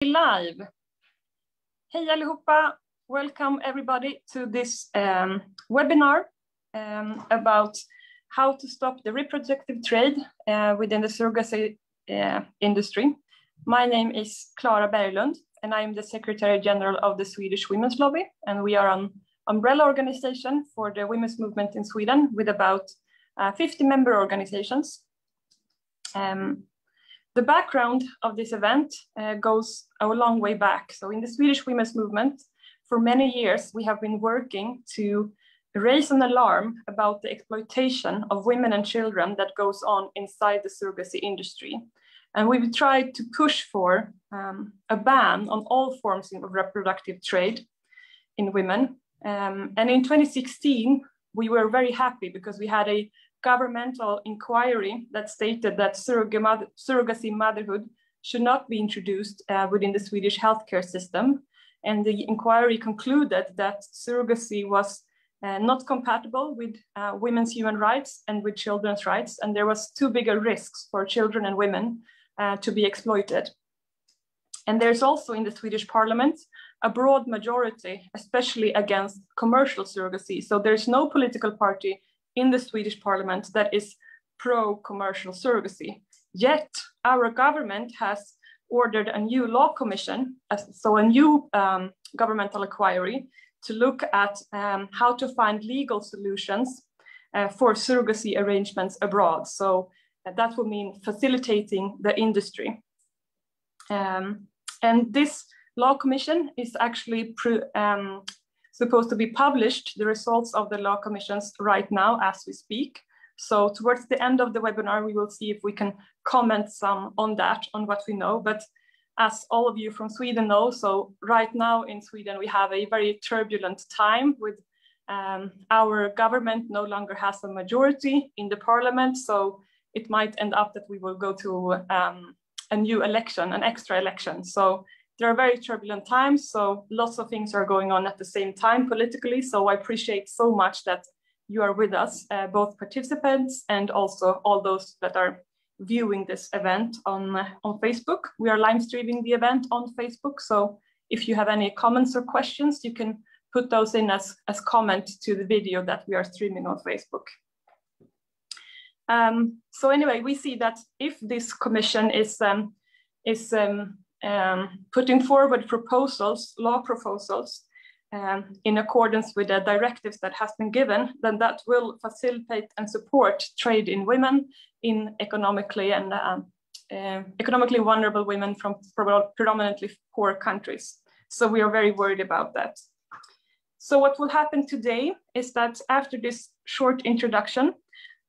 Live. Hej allihopa, welcome everybody to this webinar about how to stop the reproductive trade within the surrogacy industry. My name is Clara Berglund and I am the Secretary General of the Swedish Women's Lobby, and we are an umbrella organization for the women's movement in Sweden with about 50 member organizations. The background of this event goes a long way back. So in the Swedish women's movement, for many years, we have been working to raise an alarm about the exploitation of women and children that goes on inside the surrogacy industry. And we've tried to push for a ban on all forms of reproductive trade in women. And in 2016, we were very happy because we had a governmental inquiry that stated that surrogacy motherhood should not be introduced within the Swedish healthcare system. And the inquiry concluded that surrogacy was not compatible with women's human rights and with children's rights. And there was too big a risks for children and women to be exploited. And there's also in the Swedish parliament a broad majority, especially against commercial surrogacy. So there's no political party in the Swedish parliament that is pro-commercial surrogacy. Yet our government has ordered a new law commission, so a new governmental inquiry to look at how to find legal solutions for surrogacy arrangements abroad. So that will mean facilitating the industry. And this law commission is actually supposed to be published, the results of the law commissions right now as we speak. So towards the end of the webinar, we will see if we can comment some on that, on what we know. But as all of you from Sweden know, so right now in Sweden, we have a very turbulent time with our government no longer has a majority in the parliament. So it might end up that we will go to a new election, an extra election. So there are very turbulent times, so lots of things are going on at the same time politically. So I appreciate so much that you are with us, both participants and also all those that are viewing this event on Facebook. We are live streaming the event on Facebook. So if you have any comments or questions, you can put those in as comment to the video that we are streaming on Facebook. So anyway, we see that if this commission is putting forward proposals, law proposals, in accordance with the directives that has been given, then that will facilitate and support trade in women, in economically vulnerable women from predominantly poor countries. So we are very worried about that. So what will happen today is that after this short introduction,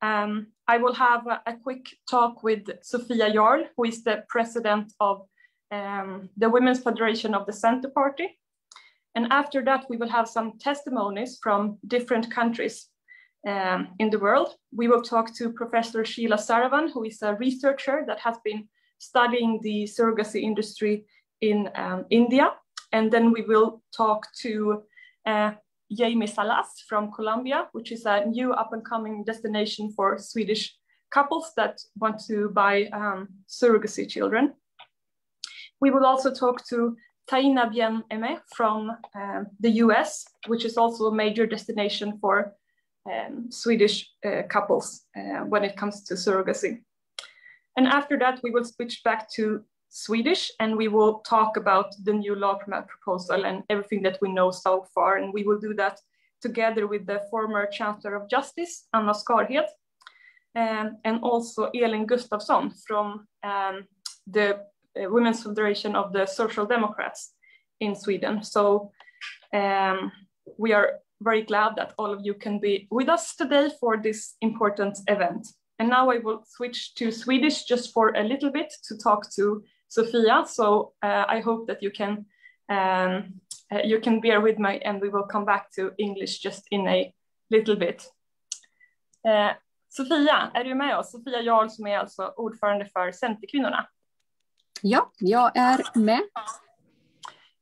I will have a quick talk with Sofia Jarl, who is the president of the Women's Federation of the Center Party. And after that, we will have some testimonies from different countries in the world. We will talk to Professor Sheila Saravan, who is a researcher that has been studying the surrogacy industry in India. And then we will talk to Jamie Salas from Colombia, which is a new up-and-coming destination for Swedish couples that want to buy surrogacy children. We will also talk to Taina Bien-Aimé from the US, which is also a major destination for Swedish couples when it comes to surrogacy. And after that, we will switch back to Swedish and we will talk about the new law proposal and everything that we know so far. And we will do that together with the former Chancellor of Justice, Anna Skarhed, and also Elin Gustafsson from the Women's Federation of the Social Democrats in Sweden. So we are very glad that all of you can be with us today for this important event. And now I will switch to Swedish just for a little bit to talk to Sofia. So I hope that you can bear with me and we will come back to English just in a little bit. Sofia, är du med oss? Sofia Jarl som är alltså ordförande för Centerkvinnorna. Ja, jag är med.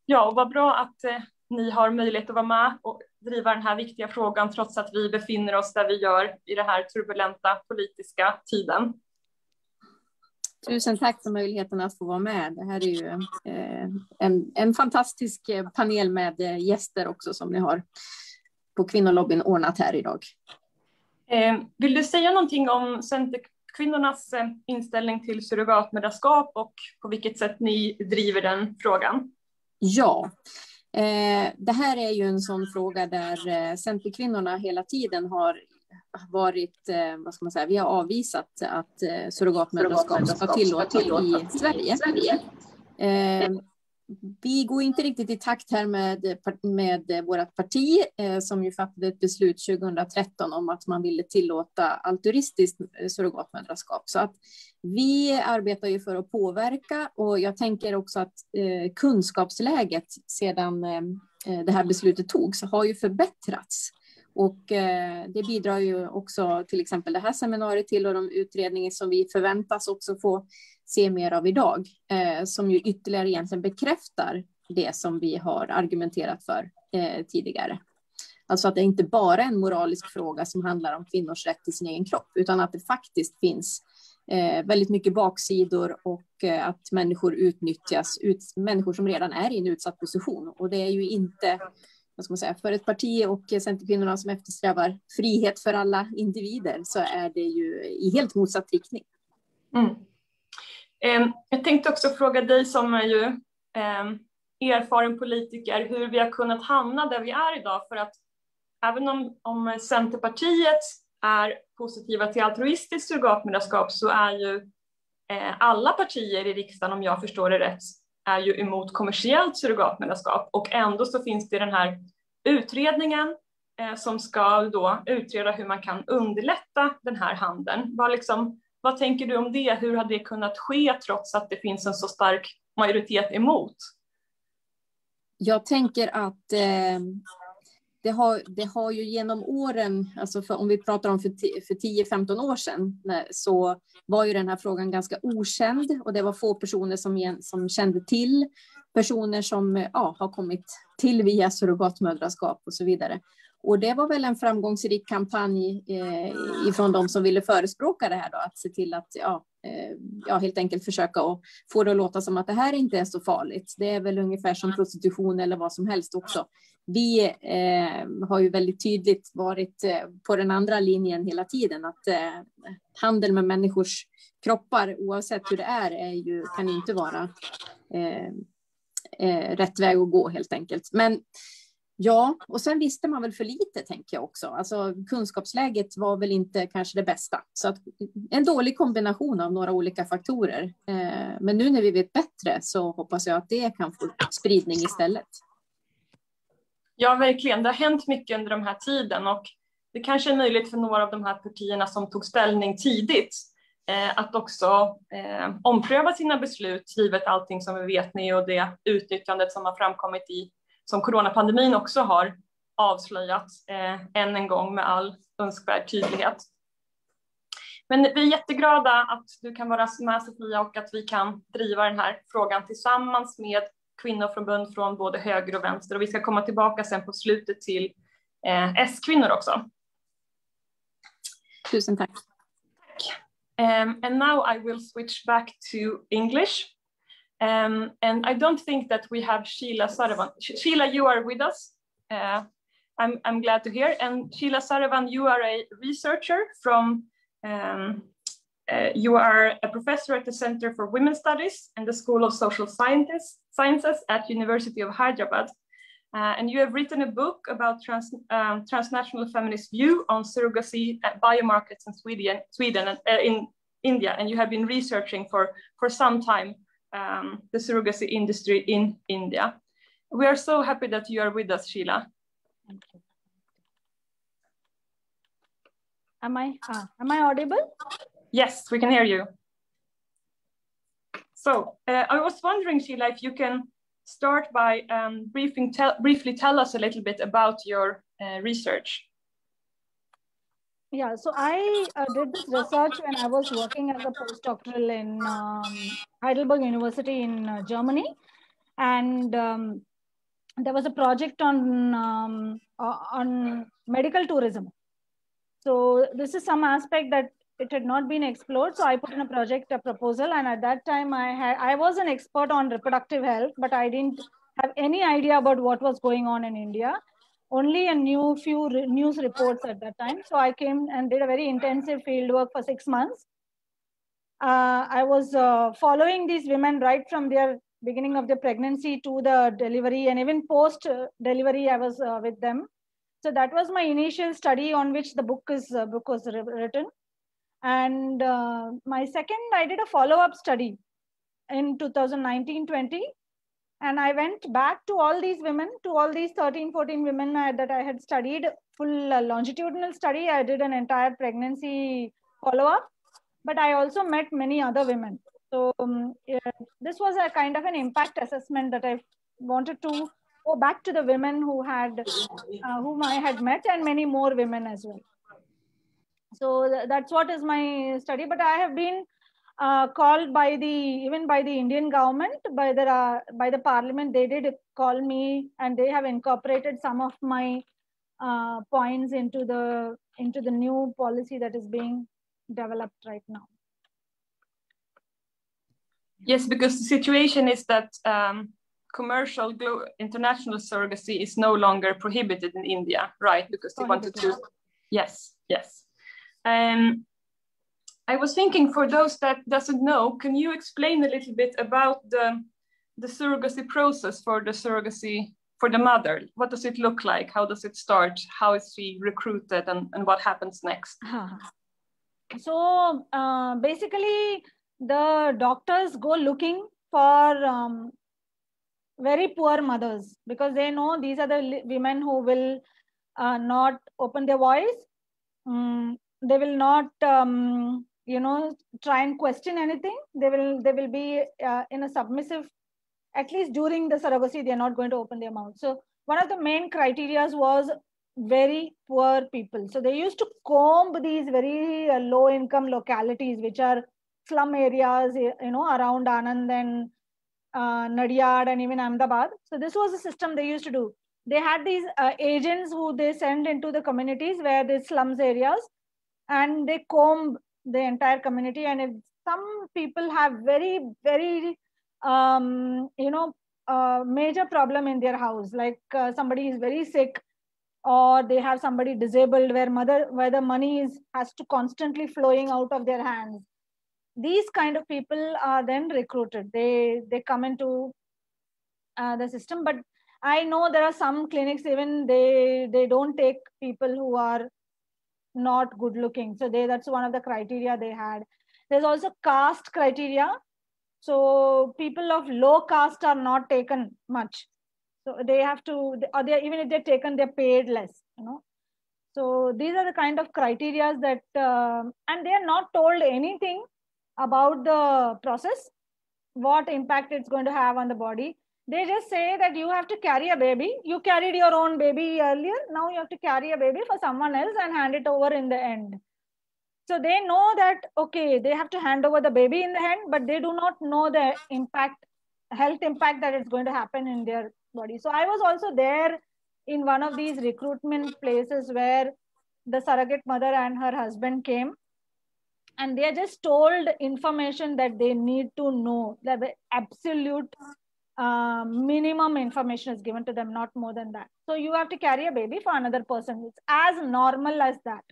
Ja, och vad bra att ni har möjlighet att vara med och driva den här viktiga frågan trots att vi befinner oss där vi gör i den här turbulenta politiska tiden. Tusen tack för möjligheten att få vara med. Det här är ju en fantastisk panel med gäster också som ni har på kvinnolobbyn ordnat här idag. Vill du säga någonting om Centerkvinnornas inställning till surrogatmoderskap och på vilket sätt ni driver den frågan? Ja, det här är ju en sån fråga där Centerkvinnorna hela tiden har varit, vad ska man säga, vi har avvisat att surrogatmoderskap ska tillåtas i Sverige. Vi går inte riktigt i takt här med vårt parti som ju fattade ett beslut 2013 om att man ville tillåta altruistiskt surrogatmoderskap. Så att vi arbetar ju för att påverka, och jag tänker också att kunskapsläget sedan det här beslutet togs har ju förbättrats. Och det bidrar ju också till exempel det här seminariet till, och de utredningar som vi förväntas också få se mer av idag, som ju ytterligare egentligen bekräftar det som vi har argumenterat för tidigare. Alltså att det inte bara är en moralisk fråga som handlar om kvinnors rätt till sin egen kropp, utan att det faktiskt finns väldigt mycket baksidor, och att människor utnyttjas, människor som redan är i en utsatt position. Och det är ju inte, vad ska man säga, för ett parti och Centerkvinnorna som eftersträvar frihet för alla individer, så är det ju i helt motsatt riktning. Jag tänkte också fråga dig som är ju erfaren politiker hur vi har kunnat hamna där vi är idag, för att även om Centerpartiet är positiva till altruistiskt surrogatmoderskap, så är ju alla partier i riksdagen, om jag förstår det rätt, är ju emot kommersiellt surrogatmoderskap, och ändå så finns det den här utredningen som ska då utreda hur man kan underlätta den här handeln. Vad tänker du om det? Hur har det kunnat ske trots att det finns en så stark majoritet emot? Jag tänker att det har ju genom åren, alltså om vi pratar om för 10-15 år sedan, så var ju den här frågan ganska okänd, och det var få personer som kände till personer som har kommit till via surrogatmoderskap och så vidare. Och det var väl en framgångsrik kampanj ifrån de som ville förespråka det här då, att se till att helt enkelt försöka att få det att låta som att det här inte är så farligt. Det är väl ungefär som prostitution eller vad som helst också. Vi har ju väldigt tydligt varit på den andra linjen hela tiden, att handel med människors kroppar, oavsett hur det är kan inte vara rätt väg att gå helt enkelt. Men ja, och sen visste man väl för lite, tänker jag också. Alltså kunskapsläget var väl inte kanske det bästa. Så att en dålig kombination av några olika faktorer. Men nu när vi vet bättre så hoppas jag att det kan få spridning istället. Ja, verkligen. Det har hänt mycket under den här tiden, och det kanske är möjligt för några av de här partierna som tog ställning tidigt att också ompröva sina beslut, givet allting som vi vet nu och det utnyttjandet som har framkommit som coronapandemin också har avslöjat än en gång med all önskvärd tydlighet. Men vi är jätteglada att du kan vara med, Sofia, och att vi kan driva den här frågan tillsammans med kvinnoförbund från både höger och vänster. Och vi ska komma tillbaka sen på slutet till S-Kvinnor också. Tusen tack. And now I will switch back to English. And I don't think that we have Sheila Saravan. Sheila, you are with us. I'm glad to hear. And Sheila Saravan, you are a researcher from, you are a professor at the Center for Women's Studies and the School of Social Sciences at University of Hyderabad. And you have written a book about transnational feminist view on surrogacy biomarkets in Sweden and in India. And you have been researching for some time the surrogacy industry in India. We are so happy that you are with us, Sheila. Thank you. Am I audible? Yes, we can hear you. So I was wondering, Sheila, if you can start by briefly tell us a little bit about your research. Yeah, so I did this research when I was working as a postdoctoral in Heidelberg University in Germany, and there was a project on medical tourism. So this is some aspect that it had not been explored. So I put in a proposal, and at that time I was an expert on reproductive health, but I didn't have any idea about what was going on in India. Only a few news reports at that time. So I came and did a very intensive field work for 6 months. I was following these women right from their beginning of their pregnancy to the delivery, and even post delivery, I was with them. So that was my initial study on which the book was written. And my second, I did a follow-up study in 2019-20. And I went back to all these women, to all these 13, 14 women that I had studied, full longitudinal study. I did an entire pregnancy follow-up, but I also met many other women. So yeah, this was a kind of an impact assessment that I wanted to go back to the women whom I had met, and many more women as well. So that's what is my study. But I have been called by even by the Indian government, by the parliament. They did call me, and they have incorporated some of my points into the new policy that is being developed right now. Yes, because the situation is that commercial international surrogacy is no longer prohibited in India, right? Because they wanted to. Yes. I was thinking, for those that doesn't know, can you explain a little bit about the surrogacy process for the mother? What does it look like? How does it start? How is she recruited, and what happens next? So basically, the doctors go looking for very poor mothers, because they know these are the women who will not open their voice. They will not try and question anything. They will be in a submissive, at least during the surrogacy, they are not going to open their mouth. So one of the main criteria was very poor people. So they used to comb these very low income localities, which are slum areas, around Anand and Nadiyad and even Ahmedabad. So this was a system they used to do. They had these agents who they send into the communities where the slums areas, and they comb the entire community. And if some people have very, very, major problem in their house, like somebody is very sick, or they have somebody disabled where the money has to constantly flowing out of their hands, these kind of people are then recruited. They come into the system. But I know there are some clinics, even they don't take people who are not good looking. So that's one of the criteria they had. There's also caste criteria. So people of low caste are not taken much. So they have to, or even if they're taken, they're paid less, So these are the kind of criteria that, and they are not told anything about the process, what impact it's going to have on the body. They just say that you have to carry a baby. You carried your own baby earlier. Now you have to carry a baby for someone else and hand it over in the end. So they know that, okay, they have to hand over the baby in the end, but they do not know the health impact that is going to happen in their body. So I was also there in one of these recruitment places where the surrogate mother and her husband came, and they are just told information that they need to know. The absolute minimum information is given to them, not more than that. So you have to carry a baby for another person. It's as normal as that.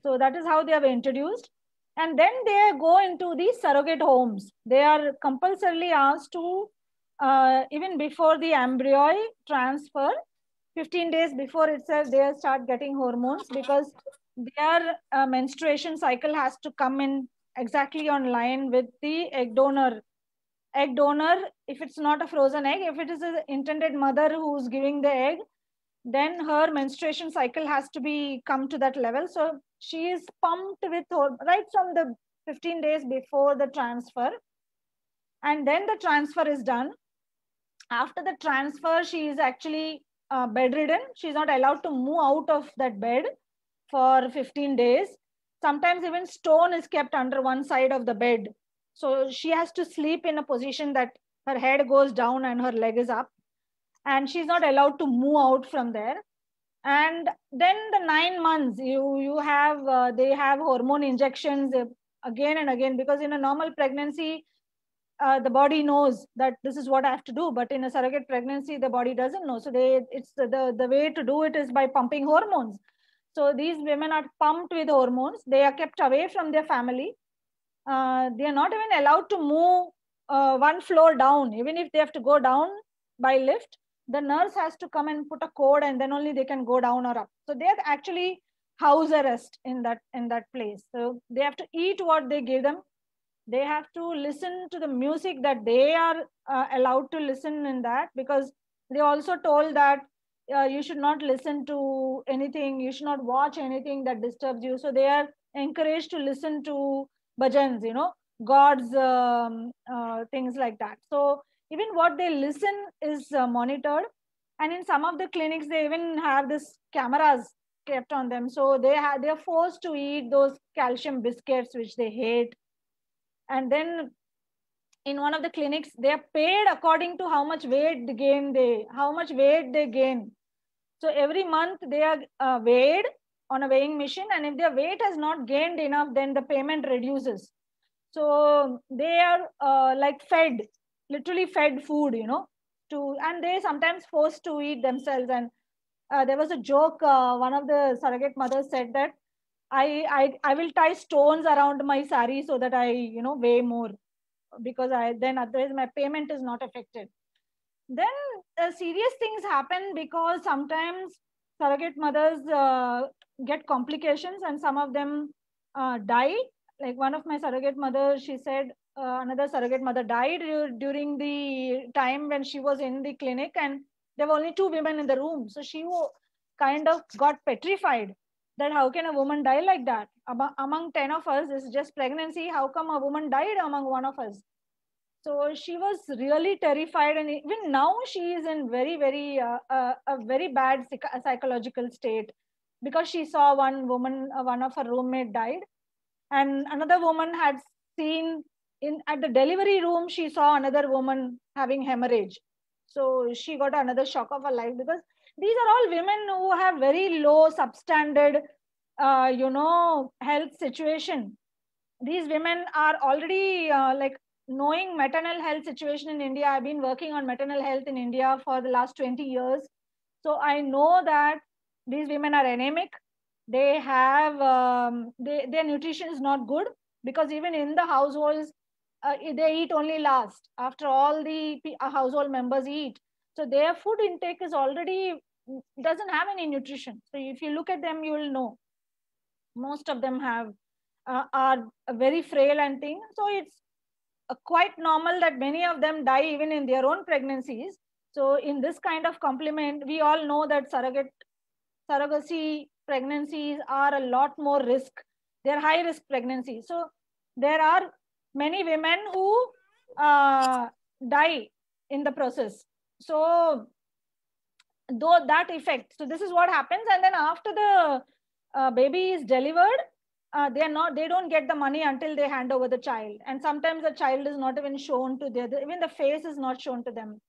So that is how they are introduced. And then they go into these surrogate homes. They are compulsorily asked to, even before the embryo transfer, 15 days before itself, they start getting hormones, because their menstruation cycle has to come in exactly on line with the egg donor. Egg donor, if it's not a frozen egg, if it is an intended mother who's giving the egg, then her menstruation cycle has to come to that level. So she is pumped with right from the 15 days before the transfer. And then the transfer is done. After the transfer, she is actually bedridden. She's not allowed to move out of that bed for 15 days. Sometimes even stone is kept under one side of the bed. So she has to sleep in a position that her head goes down and her leg is up. And she's not allowed to move out from there. And then the 9 months, you have they have hormone injections again and again, because in a normal pregnancy, the body knows that this is what I have to do, but in a surrogate pregnancy, the body doesn't know. So it's the way to do it is by pumping hormones. So these women are pumped with hormones. They are kept away from their family. They are not even allowed to move one floor down. Even if they have to go down by lift, the nurse has to come and put a code, and then only they can go down or up. So they are actually house arrest in that place. So they have to eat what they give them. They have to listen to the music that they are allowed to listen in that, because they also told that you should not listen to anything, you should not watch anything that disturbs you. So they are encouraged to listen to bhajans, God's things like that. So even what they listen is monitored. And in some of the clinics, they even have this cameras kept on them. So they are forced to eat those calcium biscuits, which they hate. And then in one of the clinics, they are paid according to how much weight they gain. So every month they are weighed on a weighing machine, and if their weight has not gained enough, then the payment reduces. So they are like fed, literally fed food, and they sometimes forced to eat themselves. And there was a joke, one of the surrogate mothers said that I will tie stones around my sari so that I weigh more, because then otherwise my payment is not affected. Then serious things happen, because sometimes surrogate mothers get complications, and some of them die. Like one of my surrogate mothers, she said another surrogate mother died during the time when she was in the clinic, and there were only 2 women in the room. So she kind of got petrified that how can a woman die like that? Among 10 of us, this is just pregnancy. How come a woman died among one of us? So she was really terrified, and even now she is in very, very a very bad psychological state, because she saw one woman, one of her roommate died, and another woman had seen at the delivery room, she saw another woman having hemorrhage. So she got another shock of her life, because these are all women who have very low substandard, health situation. These women are already like knowing maternal health situation in India. I've been working on maternal health in India for the last 20 years. So I know that these women are anemic. They have, their nutrition is not good, because even in the households, they eat only last after all the household members eat. So their food intake is already, doesn't have any nutrition. So if you look at them, you will know. Most of them are very frail and things. So it's quite normal that many of them die even in their own pregnancies. So in this kind of complement, we all know that surrogacy pregnancies are a lot more risk. They're high risk pregnancies. So there are many women who die in the process. So though that effect, so this is what happens. And then after the baby is delivered, they don't get the money until they hand over the child. And sometimes the child is not even shown to even the face is not shown to them.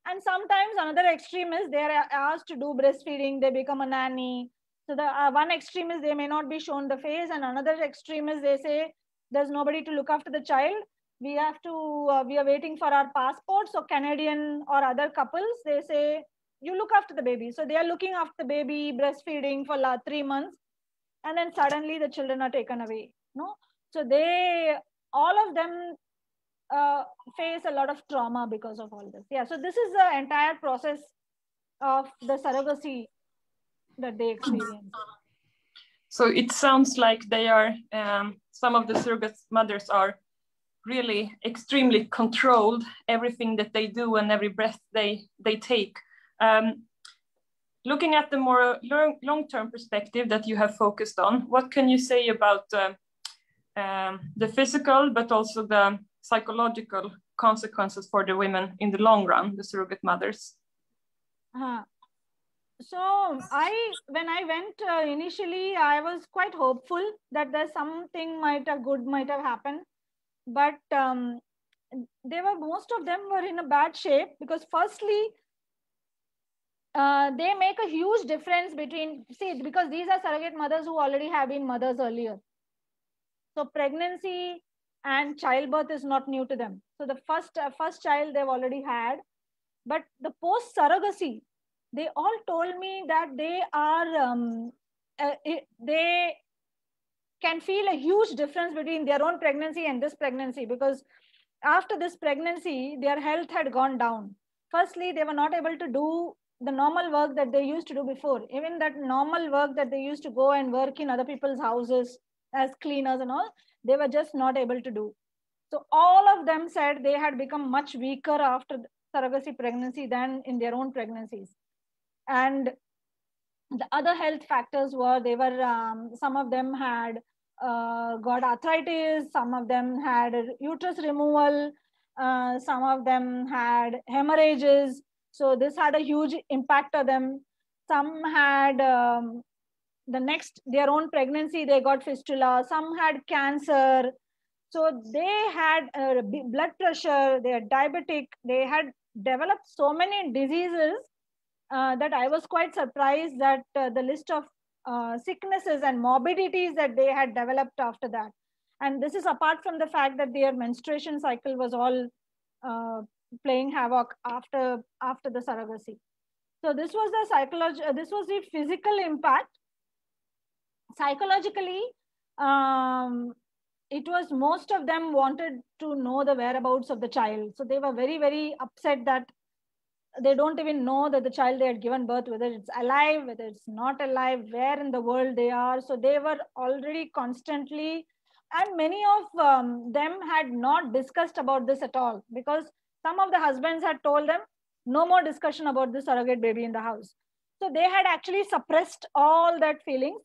And sometimes another extreme is they are asked to do breastfeeding, they become a nanny. So the one extreme is they may not be shown the face, and another extreme is they say there's nobody to look after the child. We have to, we are waiting for our passport. So Canadian or other couples, they say, you look after the baby. So they are looking after the baby, breastfeeding for 3 months. And then suddenly the children are taken away. No, so all of them face a lot of trauma because of all this. Yeah, so this is the entire process of the surrogacy that they experience. So it sounds like they are, some of the surrogate mothers are really extremely controlled, everything that they do and every breath they take. Looking at the more long-term perspective that you have focused on, what can you say about the physical, but also the psychological consequences for the women in the long run, the surrogate mothers? So when I went initially, I was quite hopeful that there's something good might have happened. But most of them were in a bad shape, because firstly, they make a huge difference between, see, because these are surrogate mothers who already have been mothers earlier. So pregnancy and childbirth is not new to them. So the first child they've already had, but the post surrogacy, they all told me that they are they can feel a huge difference between their own pregnancy and this pregnancy, because after this pregnancy, their health had gone down. Firstly, they were not able to do the normal work that they used to do before. Even that normal work that they used to go and work in other people's houses as cleaners and all, they were just not able to do. So all of them said they had become much weaker after surrogacy pregnancy than in their own pregnancies. And the other health factors were, they were, some of them had got arthritis, some of them had uterus removal, some of them had hemorrhages. So this had a huge impact on them. Some had their own pregnancy, they got fistula, some had cancer. So they had blood pressure, they had diabetic, they had developed so many diseases that I was quite surprised that the list of sicknesses and morbidities that they had developed after that. And this is apart from the fact that their menstruation cycle was all playing havoc after the surrogacy. So this was the this was the physical impact. Psychologically, it was, most of them wanted to know the whereabouts of the child. So they were very, very upset that they don't even know that the child they had given birth, whether it's alive, whether it's not alive, where in the world they are. So they were already constantly, and many of them had not discussed about this at all, because some of the husbands had told them no more discussion about the surrogate baby in the house. So they had actually suppressed all that feelings,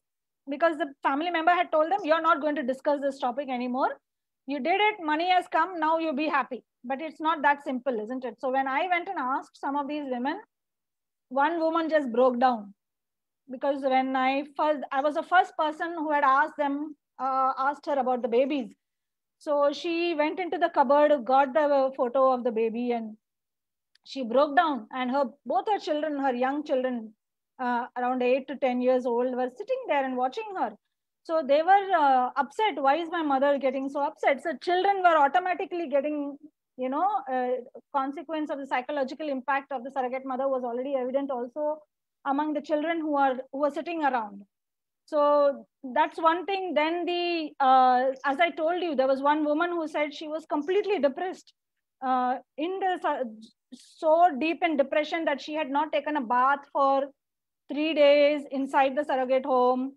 because the family member had told them, you're not going to discuss this topic anymore. You did it, money has come, now you be happy. But it's not that simple, isn't it? So when I went and asked some of these women, one woman just broke down, because when I was the first person who had asked her about the babies. So she went into the cupboard, got the photo of the baby, and she broke down. And both her children, her young children, around 8 to 10 years old, were sitting there and watching her. So they were upset. Why is my mother getting so upset? So children were automatically getting, consequence of the psychological impact of the surrogate mother was already evident also among the children who were sitting around. So that's one thing. Then as I told you, there was one woman who said she was completely depressed, so deep in depression that she had not taken a bath for 3 days inside the surrogate home.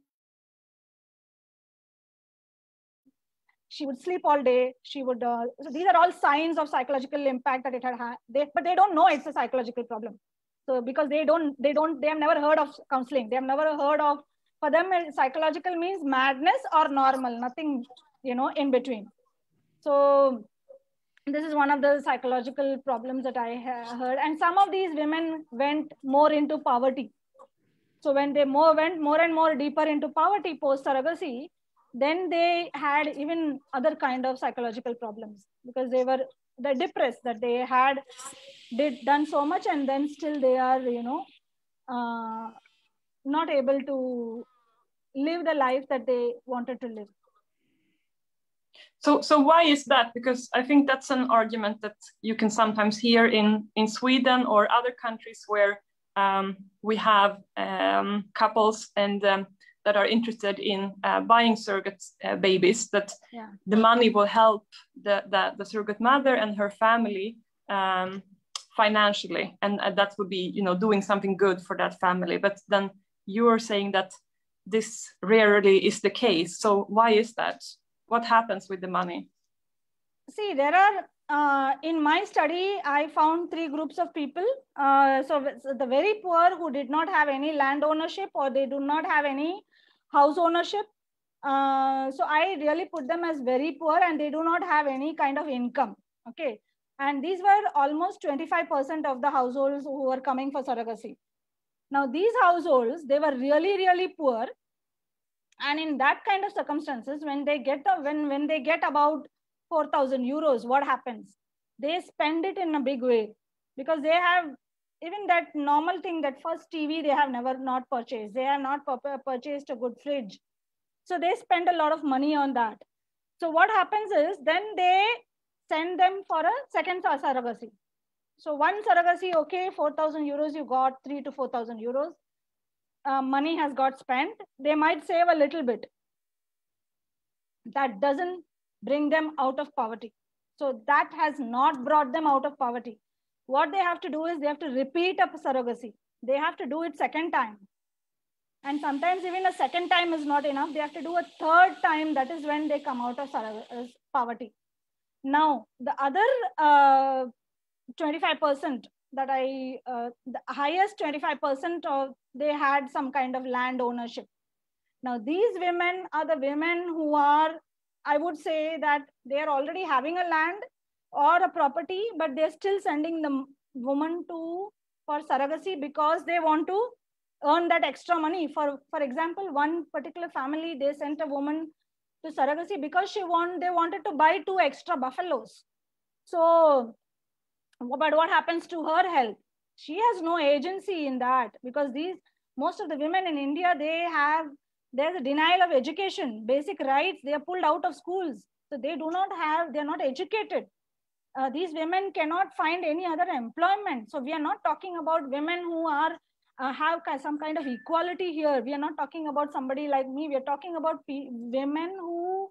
She would sleep all day. She would. So these are all signs of psychological impact that it had had. But they don't know it's a psychological problem. So because they have never heard of counseling. They have never heard of. For them, psychological means madness or normal, nothing, in between. So this is one of the psychological problems that I heard. And some of these women went more into poverty. So when they went more and more deeper into poverty post surrogacy, then they had even other kind of psychological problems, because they're depressed that they had done so much, and then still they are, not able to live the life that they wanted to live. So why is that? Because I think that's an argument that you can sometimes hear in Sweden or other countries where we have couples and that are interested in buying surrogate babies, that the money will help the surrogate mother and her family financially, and that would be, doing something good for that family. But then you are saying that this rarely is the case. So why is that? What happens with the money? See, there are, in my study, I found 3 groups of people. So the very poor who did not have any land ownership, or they do not have any house ownership. So I really put them as very poor, and they do not have any kind of income. Okay. And these were almost 25% of the households who were coming for surrogacy. Now, these households, they were really, really poor. And in that kind of circumstances, when they get about 4,000 euros, what happens? They spend it in a big way, because they have even that normal thing, that first TV, they have never not purchased. They have not purchased a good fridge. So they spend a lot of money on that. So what happens is then they send them for a second surrogacy. So one surrogacy, okay, 4,000 euros, you got 3,000 to 4,000 euros. Money has got spent. They might save a little bit. That doesn't bring them out of poverty. So that has not brought them out of poverty. What they have to do is they have to repeat a surrogacy. They have to do it second time. And sometimes even a second time is not enough. They have to do a third time. That is when they come out of poverty. Now, the other 25% that the highest 25% of, they had some kind of land ownership. Now, these women are the women who are, I would say that they are already having a land or a property, but they're still sending the woman for surrogacy because they want to earn that extra money. For example, one particular family, they sent a woman to surrogacy because they wanted to buy 2 extra buffaloes. So, but what happens to her health? She has no agency in that, because most of the women in India, there's a denial of education, basic rights. They are pulled out of schools. So they're not educated. These women cannot find any other employment. So we are not talking about women who have some kind of equality here. We are not talking about somebody like me. We are talking about women who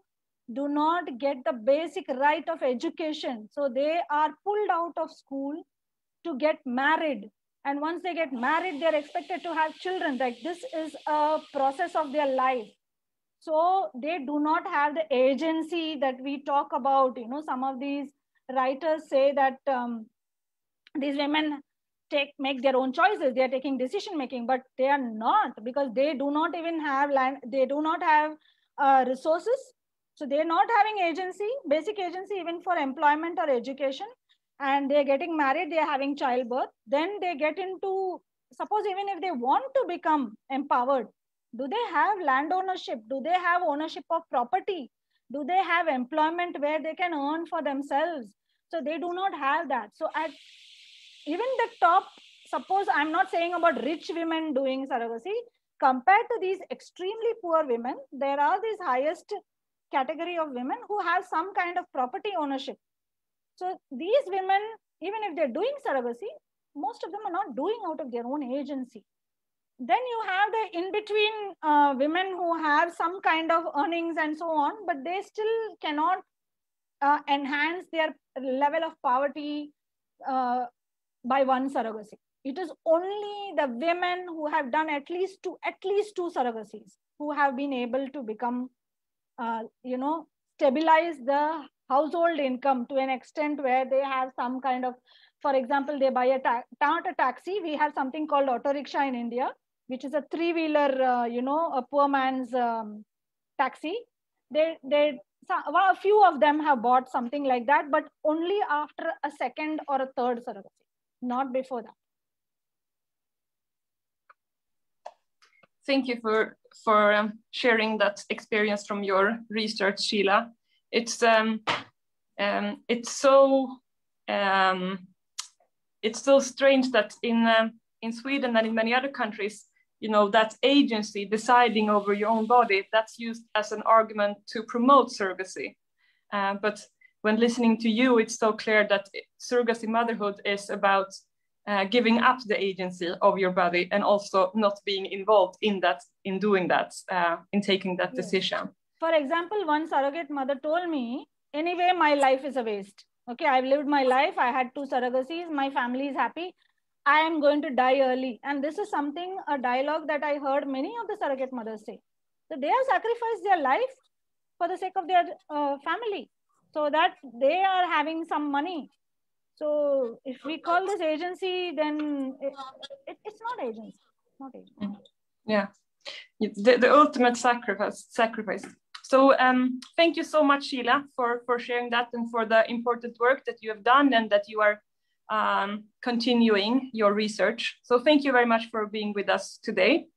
do not get the basic right of education. So they are pulled out of school to get married. And once they get married, they're expected to have children. Like, this is a process of their life. So they do not have the agency that we talk about. Some of these writers say that these women make their own choices. They are taking decision making, but they are not, because they do not even have land. They do not have resources. So they're not having agency, basic agency, even for employment or education. And they're getting married, they're having childbirth. Then they get into, suppose even if they want to become empowered, do they have land ownership? Do they have ownership of property? Do they have employment where they can earn for themselves? So they do not have that. So at even the top, suppose I'm not saying about rich women doing surrogacy, compared to these extremely poor women, there are these highest category of women who have some kind of property ownership. So these women, even if they're doing surrogacy, most of them are not doing out of their own agency. Then you have the in-between women who have some kind of earnings and so on, but they still cannot enhance their level of poverty by one surrogacy. It is only the women who have done at least two surrogacies who have been able to become, stabilize the household income to an extent where they have some kind of, for example, they buy not a taxi. We have something called auto rickshaw in India, which is a 3-wheeler, a poor man's taxi. A few of them have bought something like that, but only after a second or a third surrogacy, not before that. Thank you for sharing that experience from your research, Sheila. It's so strange that in Sweden and in many other countries, that agency, deciding over your own body, that's used as an argument to promote surrogacy. But when listening to you, it's so clear that surrogacy motherhood is about giving up the agency of your body and also not being involved in doing that, in taking that decision. For example, one surrogate mother told me, anyway, my life is a waste. Okay, I've lived my life. I had 2 surrogacies. My family is happy. I am going to die early. And this is a dialogue that I heard many of the surrogate mothers say. So they have sacrificed their life for the sake of their family, so that they are having some money. So if we call this agency, then it's not agency. Not agency. Yeah, the ultimate sacrifice. So thank you so much, Sheila, for sharing that and for the important work that you have done and that you are continuing your research. So thank you very much for being with us today.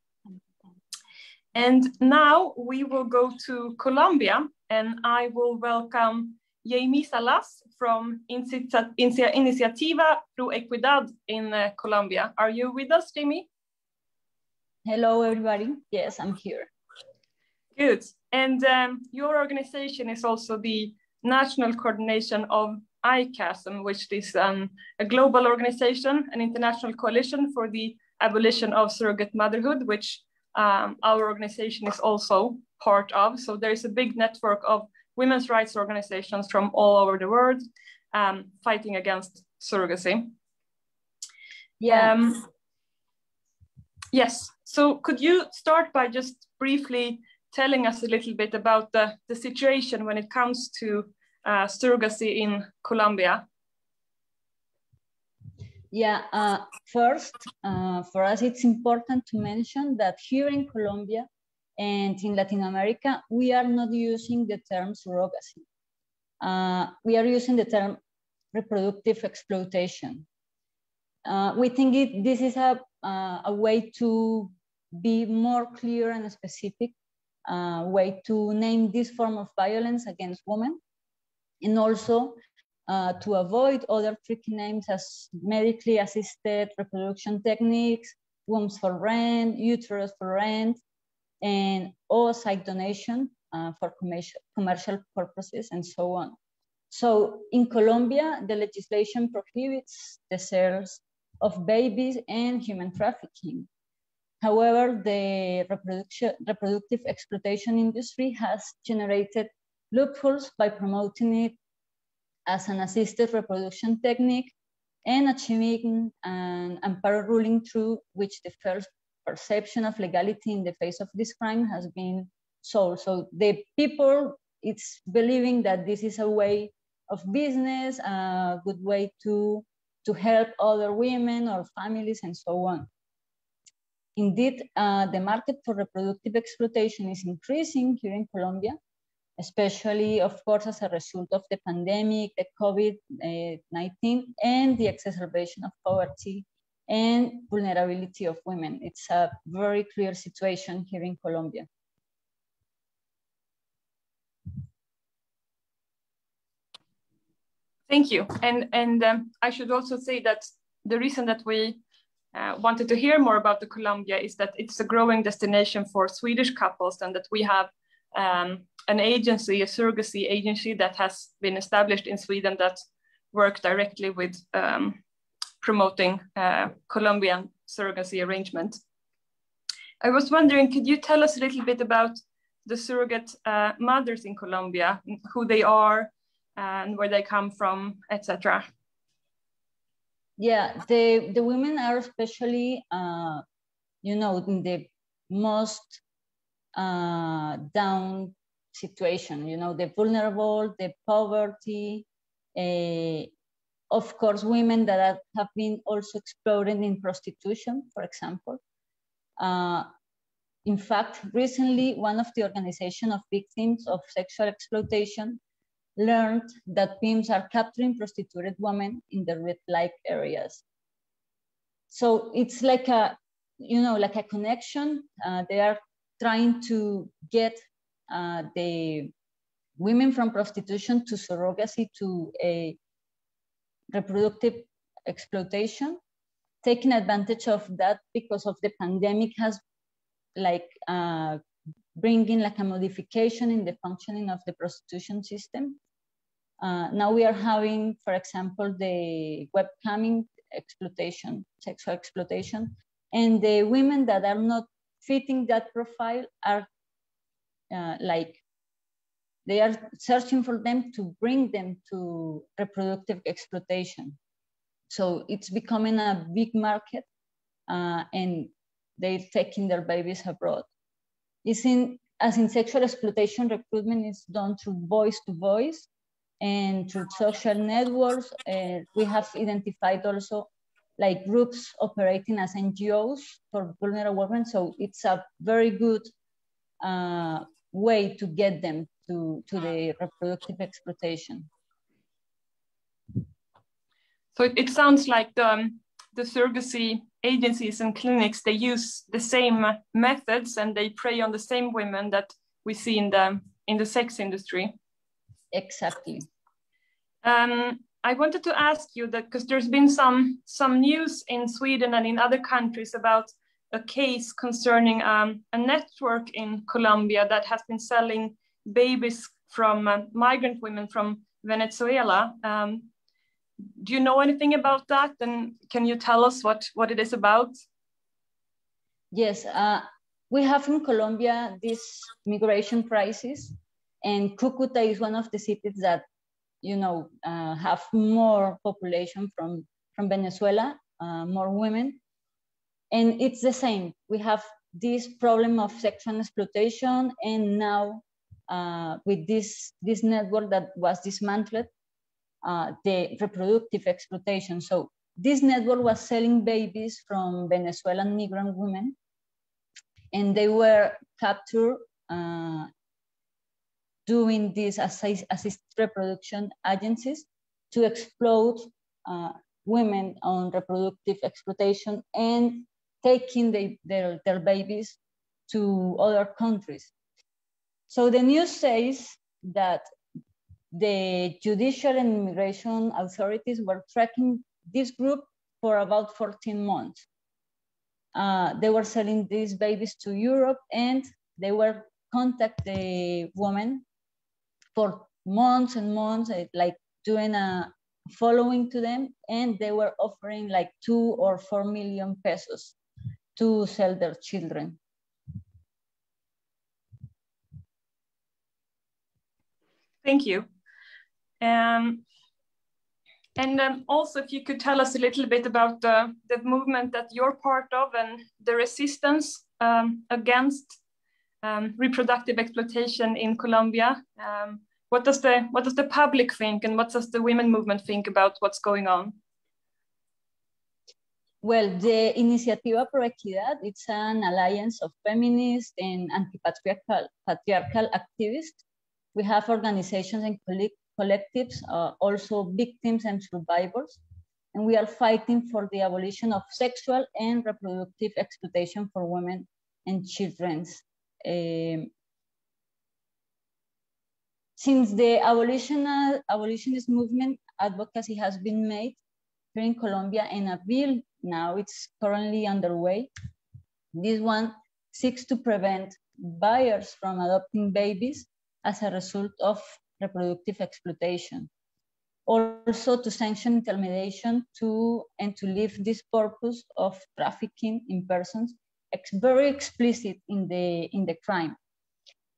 And now we will go to Colombia, and I will welcome Jamie Salas from Iniciativa Pro Equidad in Colombia. Are you with us, Jamie? Hello, everybody. Yes, I'm here. Good. And your organization is also the national coordination of ICASM, which is a global organization, an international coalition for the abolition of surrogate motherhood, which our organization is also part of. So there's a big network of women's rights organizations from all over the world fighting against surrogacy. Yeah. Yes. So could you start by just briefly telling us a little bit about the situation when it comes to surrogacy in Colombia? Yeah, first, for us, it's important to mention that here in Colombia and in Latin America, we are not using the term surrogacy. We are using the term reproductive exploitation. We think this is a way to be more clear and specific, way to name this form of violence against women, and also to avoid other tricky names as medically assisted reproduction techniques, wombs for rent, uterus for rent, and oocyte donation for commercial purposes, and so on. So in Colombia, the legislation prohibits the sales of babies and human trafficking. However, the reproductive exploitation industry has generated loopholes by promoting it as an assisted reproduction technique and achieving an amparo ruling through which the first perception of legality in the face of this crime has been solved. So the people, it's believing that this is a way of business, a good way to help other women or families and so on. Indeed, the market for reproductive exploitation is increasing here in Colombia, especially, of course, as a result of the pandemic, the COVID-19, and the exacerbation of poverty and vulnerability of women. It's a very clear situation here in Colombia. Thank you. And I should also say that the reason that we wanted to hear more about the Colombia is that it's a growing destination for Swedish couples, and that we have an agency, a surrogacy agency that has been established in Sweden that work directly with promoting Colombian surrogacy arrangement. I was wondering, could you tell us a little bit about the surrogate mothers in Colombia, who they are and where they come from, etc.? Yeah, the women are especially, you know, in the most down situation, you know, the vulnerable, the poverty, of course, women that have been also exploited in prostitution, for example. In fact, recently, one of the organizations of victims of sexual exploitation learned that PIMs are capturing prostituted women in the red light areas. So it's like a, you know, like a connection. They are trying to get the women from prostitution to surrogacy, to a reproductive exploitation, taking advantage of that because of the pandemic has like bringing like a modification in the functioning of the prostitution system. Now we are having, for example, the webcamming exploitation, sexual exploitation, and the women that are not fitting that profile are like, they are searching for them to bring them to reproductive exploitation. So it's becoming a big market, and they're taking their babies abroad. As in sexual exploitation, recruitment is done through voice to voice and through social networks. We have identified also like groups operating as NGOs for vulnerable women. So it's a very good way to get them to the reproductive exploitation. So it sounds like the surrogacy agencies and clinics, they use the same methods and they prey on the same women that we see in the sex industry. Exactly. I wanted to ask you that because there's been some news in Sweden and in other countries about a case concerning a network in Colombia that has been selling babies from migrant women from Venezuela. Do you know anything about that? And can you tell us what it is about? Yes, we have in Colombia this migration crisis, and Cucuta is one of the cities that, you know, have more population from Venezuela, more women. And it's the same. We have this problem of sexual exploitation, and now with this network that was dismantled, the reproductive exploitation. So this network was selling babies from Venezuelan migrant women, and they were captured doing these assisted reproduction agencies to exploit women on reproductive exploitation and taking their babies to other countries. So the news says that the judicial and immigration authorities were tracking this group for about 14 months. They were selling these babies to Europe, and they were contact the woman for months and months, like doing a following to them, and they were offering like 2 or 4 million pesos to sell their children. Thank you. And also, if you could tell us a little bit about the movement that you're part of and the resistance against reproductive exploitation in Colombia. What does the public think, and what does the women movement think about what's going on? Well, the Iniciativa Pro Equidad, it's an alliance of feminist and anti-patriarchal activists. We have organizations and collectives, also victims and survivors, and we are fighting for the abolition of sexual and reproductive exploitation for women and children. Since the abolitionist movement, advocacy has been made here in Colombia, and a bill now it's currently underway. This one seeks to prevent buyers from adopting babies as a result of reproductive exploitation. Also to sanction intermediation and to leave this purpose of trafficking in persons very explicit in the crime.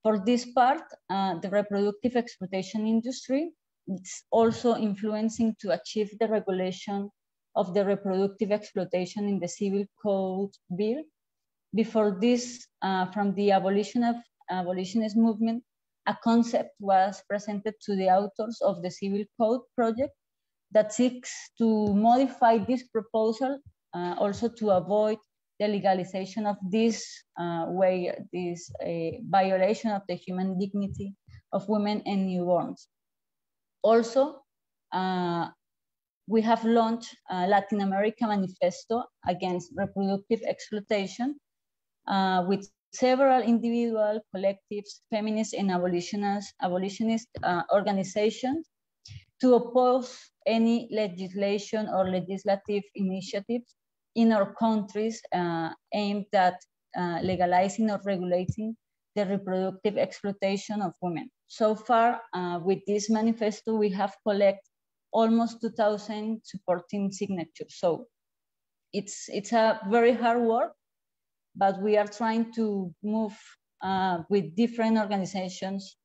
For this part, the reproductive exploitation industry is also influencing to achieve the regulation of the reproductive exploitation in the Civil Code bill. Before this, from the abolitionist movement, a concept was presented to the authors of the Civil Code project that seeks to modify this proposal, also to avoid the legalization of this violation of the human dignity of women and newborns. Also, we have launched a Latin America manifesto against reproductive exploitation with several individual collectives, feminist and abolitionist organizations to oppose any legislation or legislative initiatives in our countries aimed at legalizing or regulating the reproductive exploitation of women. So far, with this manifesto, we have collected almost 2,000 supporting signatures. So it's a very hard work, but we are trying to move with different organizations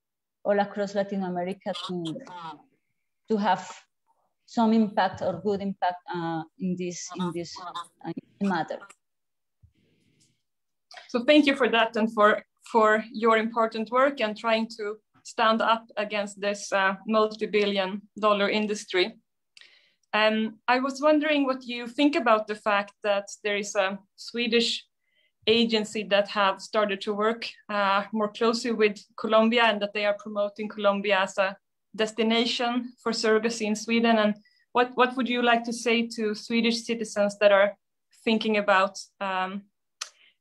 all across Latin America to have some impact or good impact in this matter. So thank you for that, and for your important work and trying to stand up against this multi-billion-dollar industry. I was wondering what you think about the fact that there is a Swedish agency that have started to work more closely with Colombia, and that they are promoting Colombia as a destination for surrogacy in Sweden. And what would you like to say to Swedish citizens that are thinking about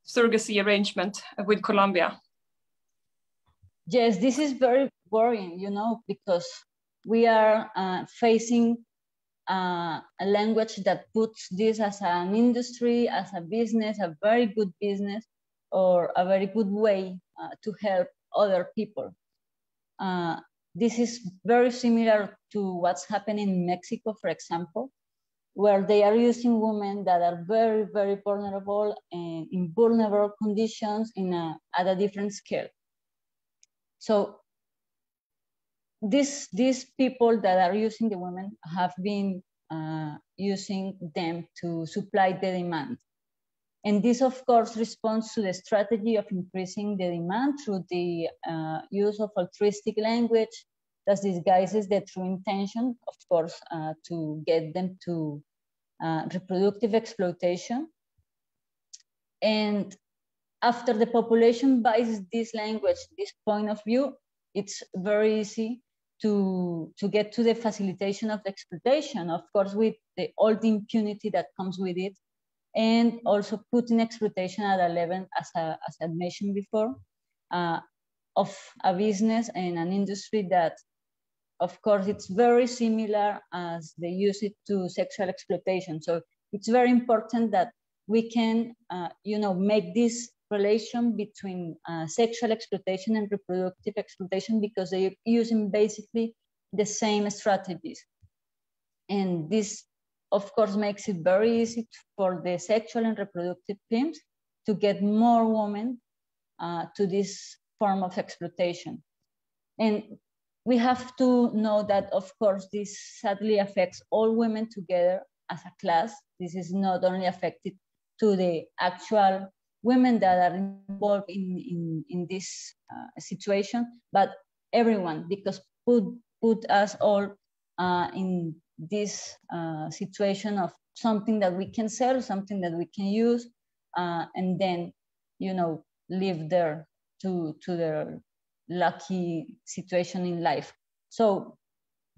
surrogacy arrangement with Colombia? Yes, this is very worrying, you know, because we are facing a language that puts this as an industry, as a business, a very good business, or a very good way to help other people. This is very similar to what's happening in Mexico, for example, where they are using women that are very, very vulnerable and in vulnerable conditions at a different scale. So these people that are using the women have been using them to supply the demand. And this, of course, responds to the strategy of increasing the demand through the use of altruistic language that disguises the true intention, of course, to get them to reproductive exploitation. And after the population buys this language, this point of view, it's very easy to get to the facilitation of the exploitation, of course, with all the impunity that comes with it, and also putting exploitation at a level, as I mentioned before, of a business and an industry that, of course, it's very similar as they use it to sexual exploitation. So it's very important that we can, make this relation between sexual exploitation and reproductive exploitation, because they're using basically the same strategies. And this, of course, makes it very easy for the sexual and reproductive pimps to get more women to this form of exploitation. And we have to know that, of course, this sadly affects all women together as a class. This is not only affected to the actual women that are involved in this situation, but everyone, because put us all in this situation of something that we can sell, something that we can use, and then, live there to their lucky situation in life. So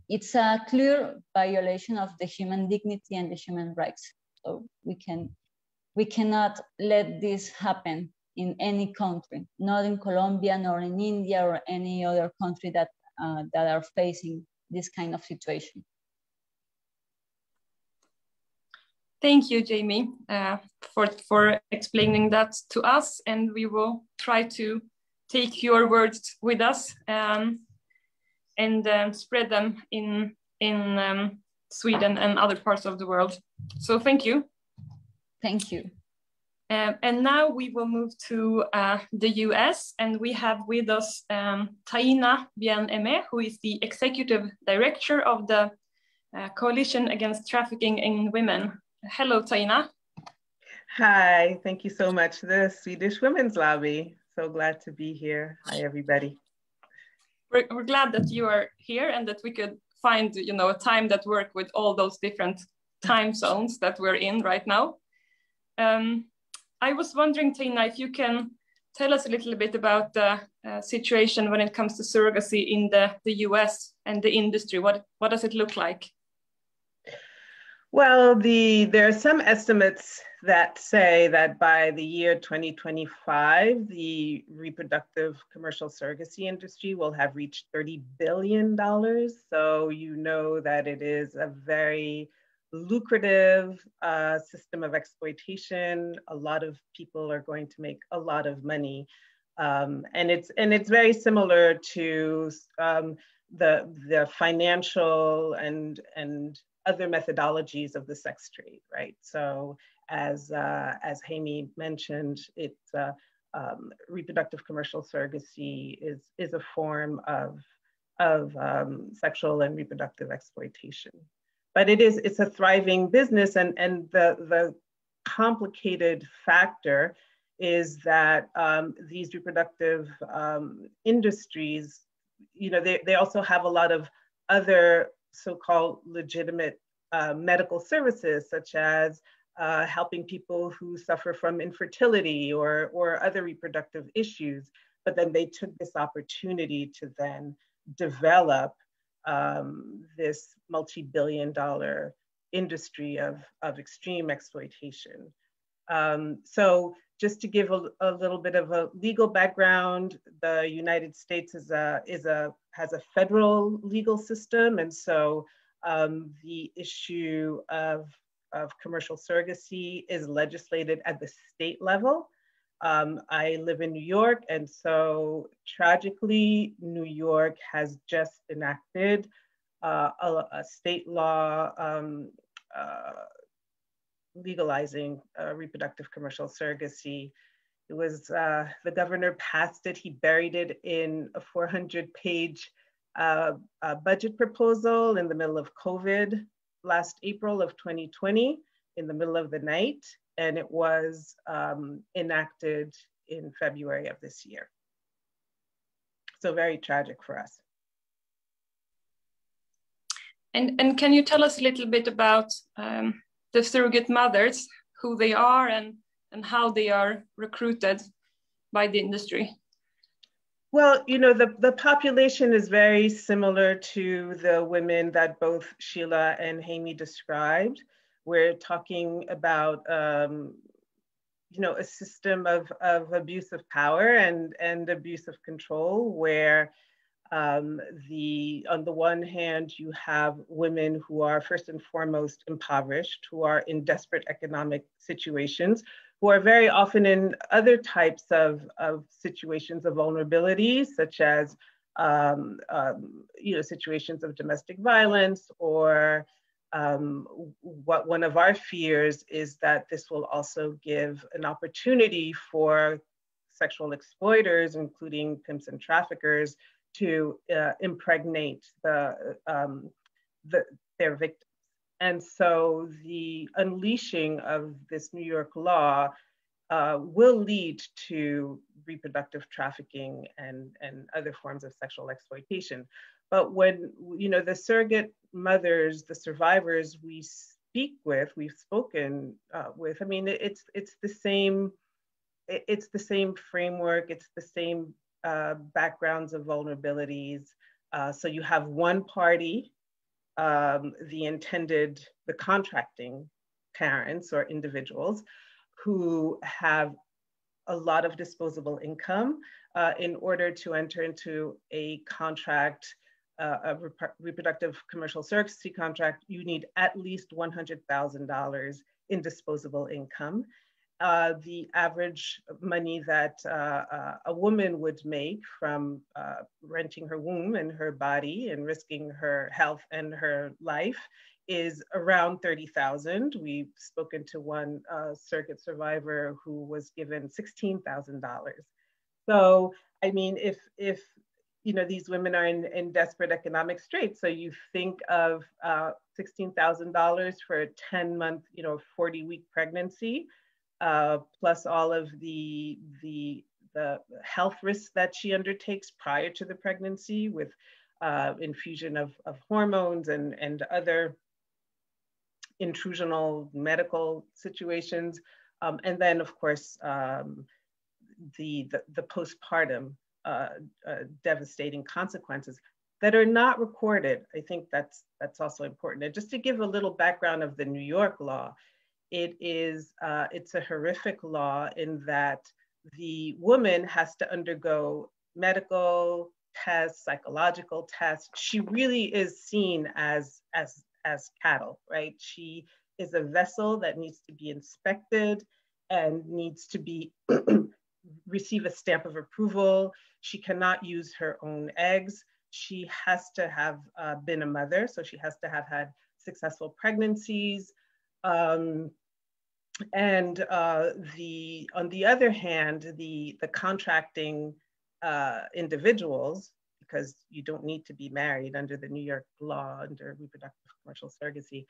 it's a clear violation of the human dignity and the human rights. So we cannot let this happen in any country, not in Colombia, nor in India, or any other country that are facing this kind of situation. Thank you, Jamie, for explaining that to us, and we will try to take your words with us and spread them in Sweden and other parts of the world. So thank you. Thank you. And now we will move to the US, and we have with us Taina Bien-Aimé, who is the Executive Director of the Coalition Against Trafficking in Women. Hello, Taina. Hi, thank you so much. The Swedish Women's Lobby. So glad to be here. Hi, everybody. We're glad that you are here and that we could find, a time that works with all those different time zones that we're in right now. I was wondering, Taina, if you can tell us a little bit about the situation when it comes to surrogacy in the US and the industry. What does it look like? Well, there are some estimates that say that by the year 2025, the reproductive commercial surrogacy industry will have reached $30 billion. So you know that it is a very lucrative system of exploitation. A lot of people are going to make a lot of money. And it's very similar to the financial and other methodologies of the sex trade, right? So as Jaime mentioned, it's reproductive commercial surrogacy is a form of sexual and reproductive exploitation. But it's a thriving business, and the complicated factor is that these reproductive industries, they also have a lot of other so-called legitimate medical services, such as helping people who suffer from infertility or other reproductive issues. But then they took this opportunity to then develop this multi-billion-dollar industry of extreme exploitation. So just to give a little bit of a legal background, the United States has a federal legal system, and so the issue of commercial surrogacy is legislated at the state level. I live in New York, and so tragically, New York has just enacted a state law legalizing reproductive commercial surrogacy. It was, the governor passed it, he buried it in a 400-page budget proposal in the middle of COVID last April of 2020, in the middle of the night, and it was enacted in February of this year. So very tragic for us. And can you tell us a little bit about the surrogate mothers, who they are and how they are recruited by the industry? Well, you know, the population is very similar to the women that both Sheila and Hamie described. We're talking about, you know, a system of abuse of power and abuse of control, where on the one hand, you have women who are first and foremost impoverished, who are in desperate economic situations, who are very often in other types of situations of vulnerability, such as you know, situations of domestic violence, or what one of our fears is that this will also give an opportunity for sexual exploiters, including pimps and traffickers, to impregnate their victims. And so the unleashing of this New York law will lead to reproductive trafficking and other forms of sexual exploitation. But when, you know, the surrogate mothers, the survivors we've spoken with, I mean, it's the same framework, it's the same backgrounds of vulnerabilities. So you have one party, the contracting parents or individuals, who have a lot of disposable income. In order to enter into a contract, a reproductive commercial surrogacy contract, you need at least $100,000 in disposable income. The average money that a woman would make from renting her womb and her body and risking her health and her life is around $30,000. We've spoken to one surrogate survivor who was given $16,000. So, I mean, if you know, these women are in desperate economic straits, so you think of $16,000 for a 10-month, you know, 40-week pregnancy, plus all of the health risks that she undertakes prior to the pregnancy, with infusion of hormones and other intrusional medical situations, and then of course the postpartum devastating consequences that are not recorded. I think that's also important. And just to give a little background of the New York law, it's a horrific law in that the woman has to undergo medical tests, psychological tests. She really is seen as cattle, right? She is a vessel that needs to be inspected and needs to be receive a stamp of approval. She cannot use her own eggs. She has to have been a mother, so she has to have had successful pregnancies. On the other hand, the contracting individuals, because you don't need to be married under the New York law, under reproductive commercial surrogacy,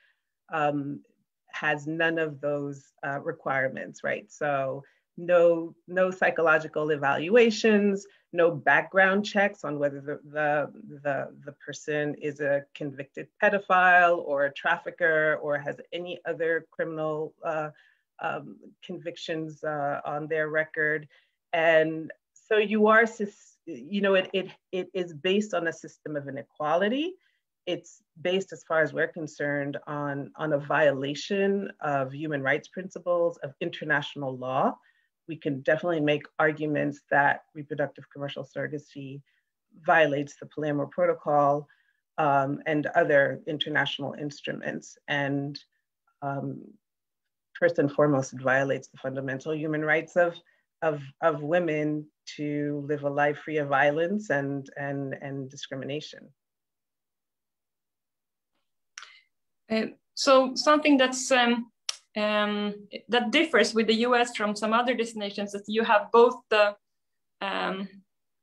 has none of those requirements, right? So no psychological evaluations, no background checks on whether the person is a convicted pedophile or a trafficker or has any other criminal convictions on their record. And so you are, you know, it is based on a system of inequality. It's based, as far as we're concerned, on a violation of human rights principles, of international law. We can definitely make arguments that reproductive commercial surrogacy violates the Palermo Protocol and other international instruments. And first and foremost, it violates the fundamental human rights of women to live a life free of violence and discrimination. So something that's that differs with the US from some other destinations is you have both the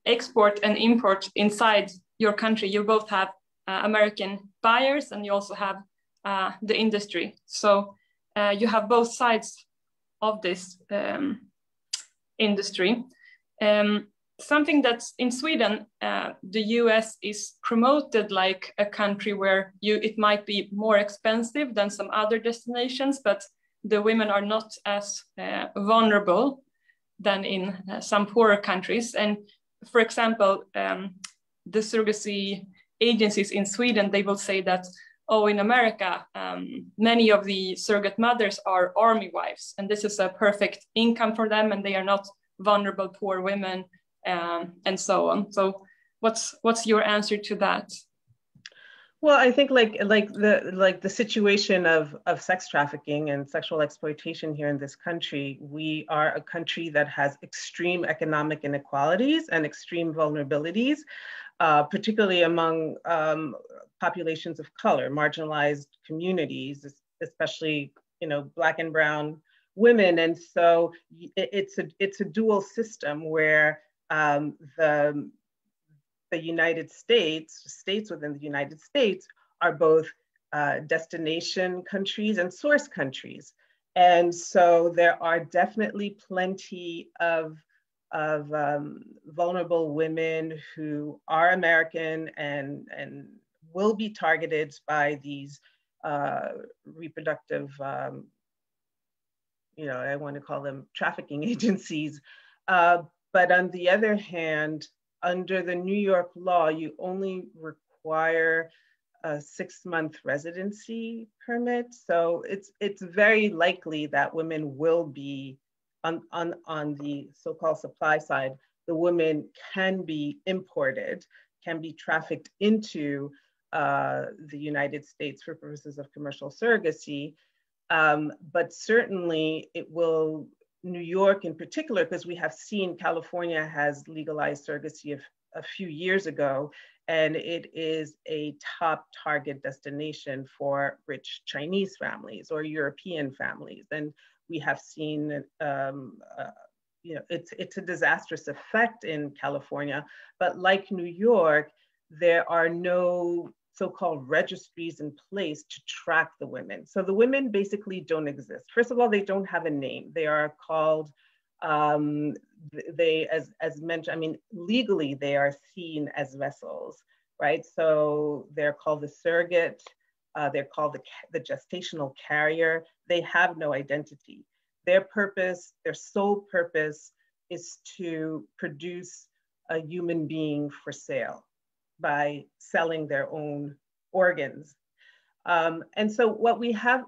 export and import inside your country. You both have American buyers and you also have the industry. So you have both sides of this industry. Something that's in Sweden, the US is promoted like a country where it might be more expensive than some other destinations, but the women are not as vulnerable than in some poorer countries. And for example, the surrogacy agencies in Sweden, they will say that, oh, in America, many of the surrogate mothers are army wives, and this is a perfect income for them, and they are not vulnerable poor women, and so on. So what's your answer to that? Well, I think like the situation of sex trafficking and sexual exploitation here in this country, we are a country that has extreme economic inequalities and extreme vulnerabilities, particularly among populations of color, marginalized communities, especially Black and brown women. And so it's a dual system where the United States within the United States are both destination countries and source countries. And so there are definitely plenty of vulnerable women who are American and will be targeted by these reproductive, I want to call them trafficking agencies. But on the other hand, under the New York law, you only require a 6-month residency permit. So it's very likely that women will be on the so-called supply side. The women can be imported, can be trafficked into the United States for purposes of commercial surrogacy. But certainly it will, New York in particular, because we have seen California has legalized surrogacy a few years ago, and it is a top target destination for rich Chinese families or European families. And we have seen, it's a disastrous effect in California, but like New York, there are no so-called registries in place to track the women. So the women basically don't exist. First of all, they don't have a name. They are called, as mentioned, I mean, legally they are seen as vessels, right? So they're called the surrogate, they're called the gestational carrier. They have no identity. Their purpose, their sole purpose is to produce a human being for sale by selling their own organs. And so what we have,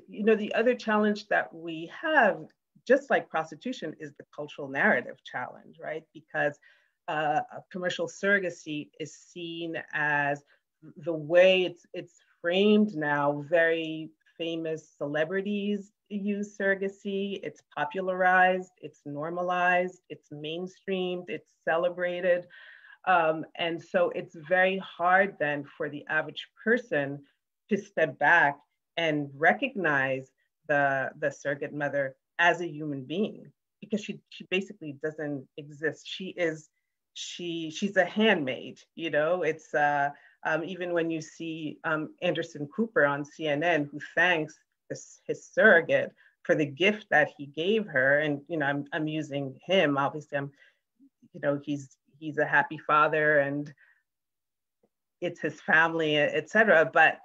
the other challenge that we have, just like prostitution, is the cultural narrative challenge, right? Because commercial surrogacy is seen as the way it's framed now. Very famous celebrities use surrogacy, it's popularized, it's normalized, it's mainstreamed, it's celebrated. And so it's very hard then for the average person to step back and recognize the surrogate mother as a human being, because she basically doesn't exist. She's a handmaid, it's even when you see Anderson Cooper on CNN, who thanks his surrogate for the gift that he gave her. And, I'm using him, obviously he's a happy father and it's his family, etc. But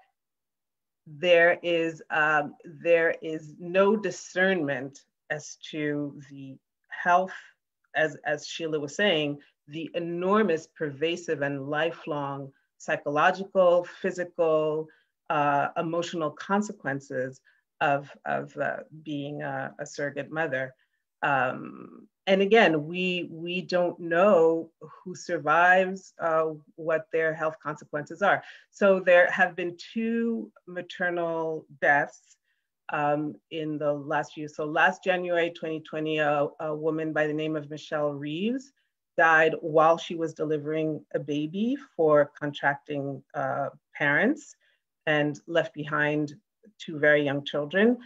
there is no discernment as to the health, as Sheila was saying, the enormous, pervasive and lifelong psychological, physical, emotional consequences of being a surrogate mother. And again, we don't know who survives, what their health consequences are. So there have been 2 maternal deaths in the last few. So last January 2020, a woman by the name of Michelle Reeves died while she was delivering a baby for contracting parents and left behind 2 very young children.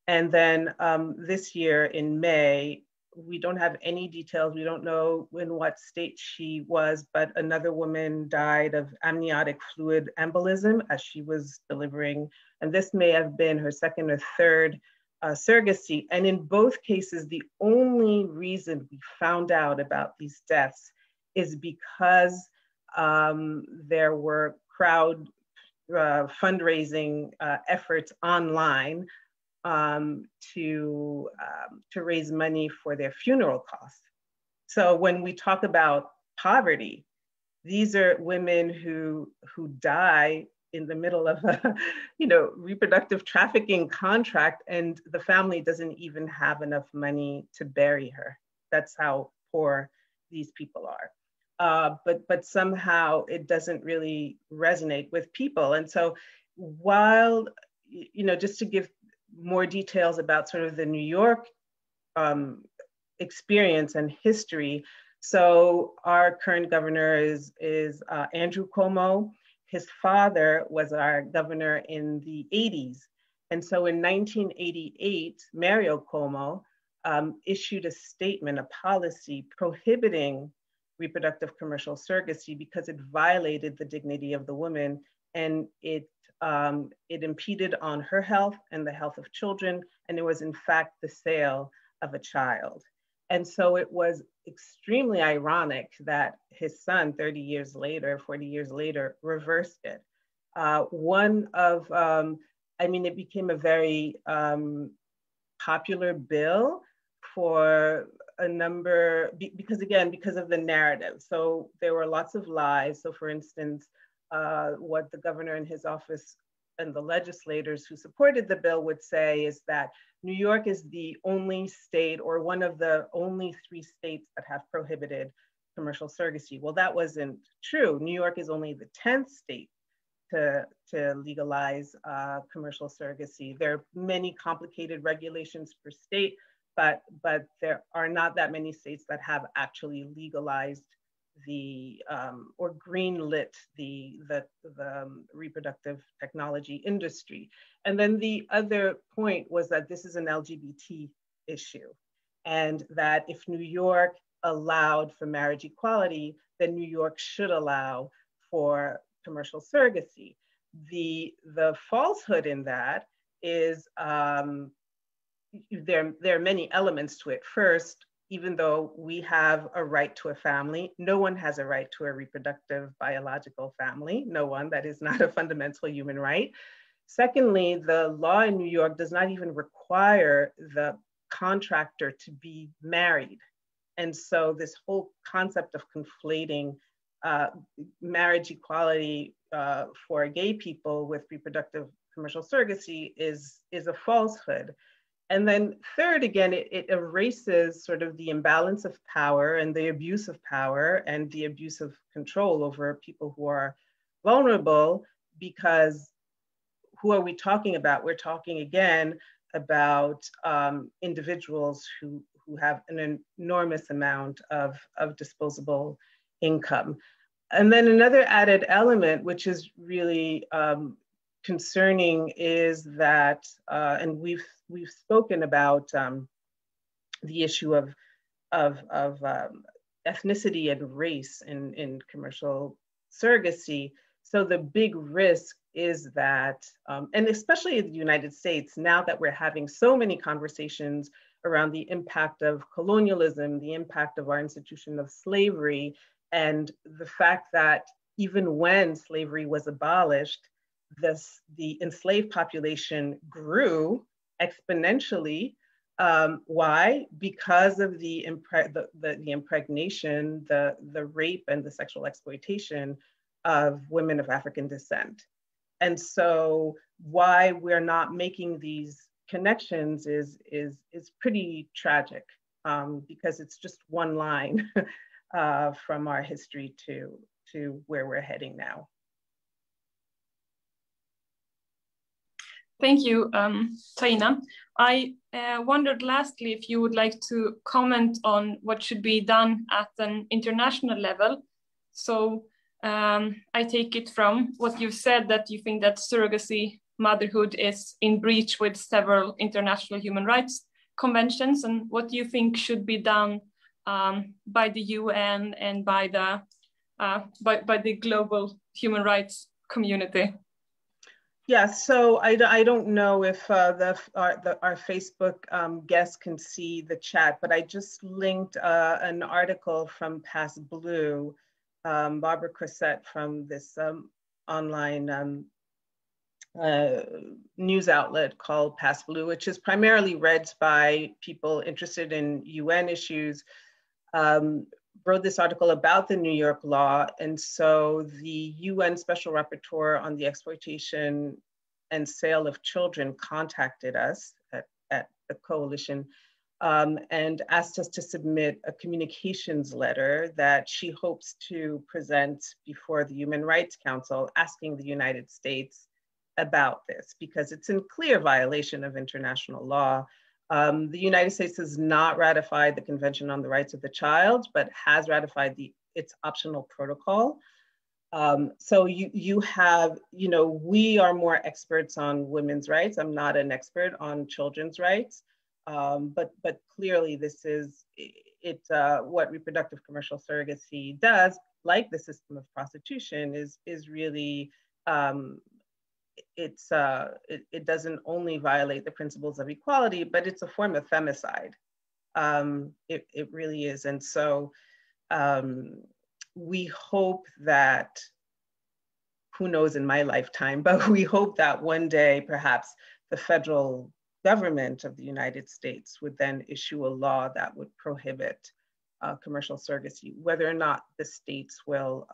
And then this year in May, we don't have any details. We don't know in what state she was, but another woman died of amniotic fluid embolism as she was delivering. And this may have been her 2nd or 3rd surrogacy. And in both cases, the only reason we found out about these deaths is because there were crowd fundraising efforts online to raise money for their funeral costs. So when we talk about poverty, these are women who die in the middle of a reproductive trafficking contract, and the family doesn't even have enough money to bury her. That's how poor these people are. But somehow it doesn't really resonate with people. And so while, just to give more details about sort of the New York experience and history. So our current governor is Andrew Cuomo. His father was our governor in the 80s. And so in 1988, Mario Cuomo issued a statement, a policy prohibiting reproductive commercial surrogacy because it violated the dignity of the woman, and it impeded on her health and the health of children, and it was in fact the sale of a child. And so it was extremely ironic that his son 40 years later, reversed it. It became a very popular bill for a number, because of the narrative. So there were lots of lies. So for instance, what the governor and his office and the legislators who supported the bill would say is that New York is the only state, or one of the only 3 states that have prohibited commercial surrogacy. Well, that wasn't true. New York is only the 10th state to legalize commercial surrogacy. There are many complicated regulations per state, but there are not that many states that have actually legalized or greenlit the reproductive technology industry. And then the other point was that this is an LGBT issue, and that if New York allowed for marriage equality, then New York should allow for commercial surrogacy. The falsehood in that is there are many elements to it. First, even though we have a right to a family, no one has a right to a reproductive biological family. No one. That is not a fundamental human right. Secondly, the law in New York does not even require the contractor to be married. And so this whole concept of conflating marriage equality for gay people with reproductive commercial surrogacy is a falsehood. And then third, again, it erases sort of the imbalance of power and the abuse of power and the abuse of control over people who are vulnerable, because who are we talking about? We're talking again about individuals who have an enormous amount of disposable income. And then another added element, which is really concerning, is that, and we've spoken about the issue of ethnicity and race in commercial surrogacy. So the big risk is that, and especially in the United States, now that we're having so many conversations around the impact of colonialism, the impact of our institution of slavery, and the fact that even when slavery was abolished, the enslaved population grew exponentially. Why? Because of the impregnation, the rape, and the sexual exploitation of women of African descent. And so why we're not making these connections is pretty tragic. because it's just one line from our history to where we're heading now. Thank you, Taina. I wondered lastly if you would like to comment on what should be done at an international level. So I take it from what you've said that you think that surrogacy motherhood is in breach with several international human rights conventions, and what do you think should be done by the UN and by the global human rights community? Yeah, so I don't know if our Facebook guests can see the chat, but I just linked an article from Pass Blue, Barbara Crissett from this online news outlet called Pass Blue, which is primarily read by people interested in UN issues, wrote this article about the New York law. And so the UN Special Rapporteur on the exploitation and sale of children contacted us at the coalition and asked us to submit a communications letter that she hopes to present before the Human Rights Council, asking the United States about this, because it's in clear violation of international law. The United States has not ratified the Convention on the Rights of the Child, but has ratified its optional protocol. So you have, we are more experts on women's rights. I'm not an expert on children's rights, but clearly this is what reproductive commercial surrogacy does, like the system of prostitution, is really it doesn't only violate the principles of equality, but it's a form of femicide. It really is. And so we hope that, who knows in my lifetime, but we hope that one day perhaps the federal government of the United States would then issue a law that would prohibit commercial surrogacy. Whether or not the states will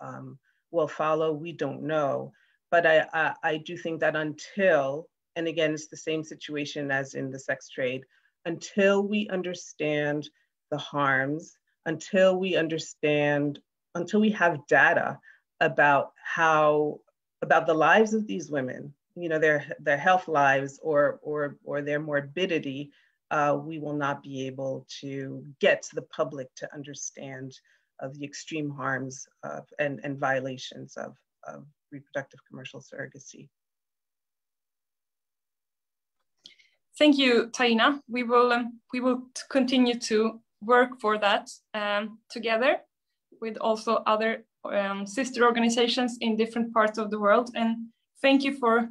follow, we don't know. But I do think that until, and again, it's the same situation as in the sex trade, until we understand the harms, until we have data about the lives of these women, their health lives or their morbidity, we will not be able to get to the public to understand the extreme harms and violations of reproductive commercial surrogacy. Thank you, Taina. We will continue to work for that together with also other sister organizations in different parts of the world. And thank you for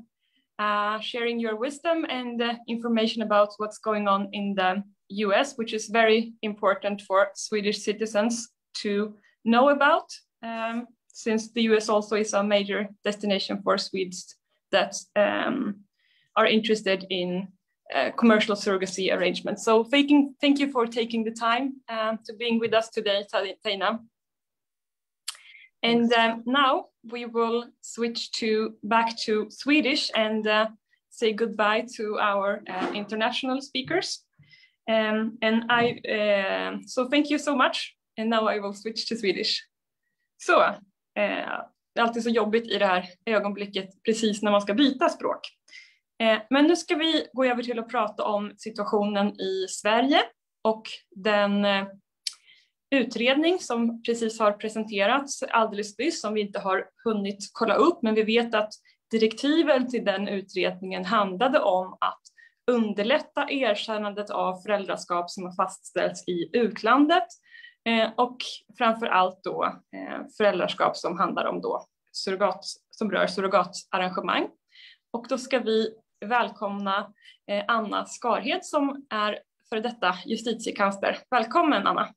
sharing your wisdom and information about what's going on in the US, which is very important for Swedish citizens to know about, since the US also is a major destination for Swedes that are interested in commercial surrogacy arrangements. So thank you for taking the time to being with us today, Taina. And now we will switch back to Swedish and say goodbye to our international speakers. So thank you so much. And now I will switch to Swedish. Så, det är alltid så jobbigt i det här ögonblicket precis när man ska byta språk. Men nu ska vi gå över till att prata om situationen i Sverige och den utredning som precis har presenterats alldeles nyss, som vi inte har hunnit kolla upp, men vi vet att direktiven till den utredningen handlade om att underlätta erkännandet av föräldraskap som har fastställts i utlandet och framförallt då föräldraskap som handlar om då som rör surrogatarrangemang. Och då ska vi välkomna Anna Skarhed som är för detta justitiekansler. Välkommen Anna.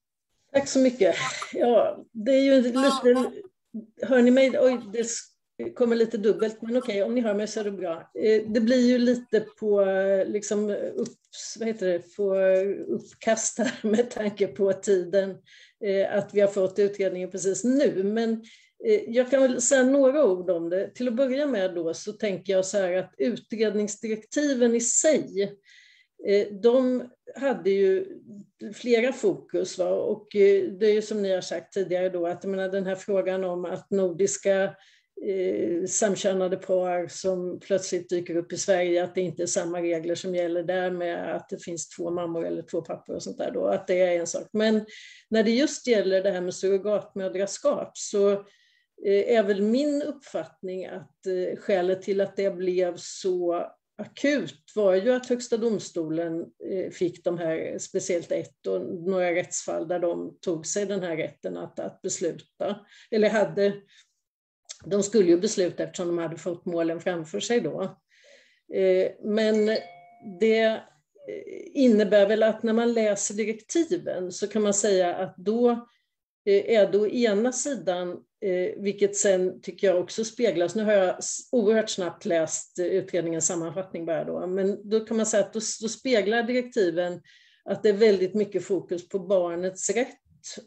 Tack så mycket. Ja, det är ju lite, hör ni mig? Oj, det kommer lite dubbelt, men okej, om ni hör mig så är det bra. Det blir ju lite på liksom få uppkast här med tanke på tiden att vi har fått utredningen precis nu, men jag kan väl säga några ord om det. Till att börja med då så tänker jag så här att utredningsdirektiven i sig de hade ju flera fokus. Va? Och det är ju som ni har sagt tidigare då, att jag menar, den här frågan om att nordiska samkönade par som plötsligt dyker upp i Sverige, att det inte är samma regler som gäller där med att det finns 2 mammor eller 2 pappor och sånt där då, att det är en sak. Men när det just gäller det här med surrogatmoderskap så är väl min uppfattning att skälet till att det blev så akut var ju att Högsta domstolen fick de här, speciellt ett och några rättsfall där de tog sig den här rätten att besluta, eller de skulle ju besluta eftersom de hade fått målen framför sig då. Men det innebär väl att när man läser direktiven så kan man säga att då är då ena sidan, vilket sen tycker jag också speglas, nu har jag oerhört snabbt läst utredningens sammanfattning bara då, men då kan man säga att då speglar direktiven att det är väldigt mycket fokus på barnets rätt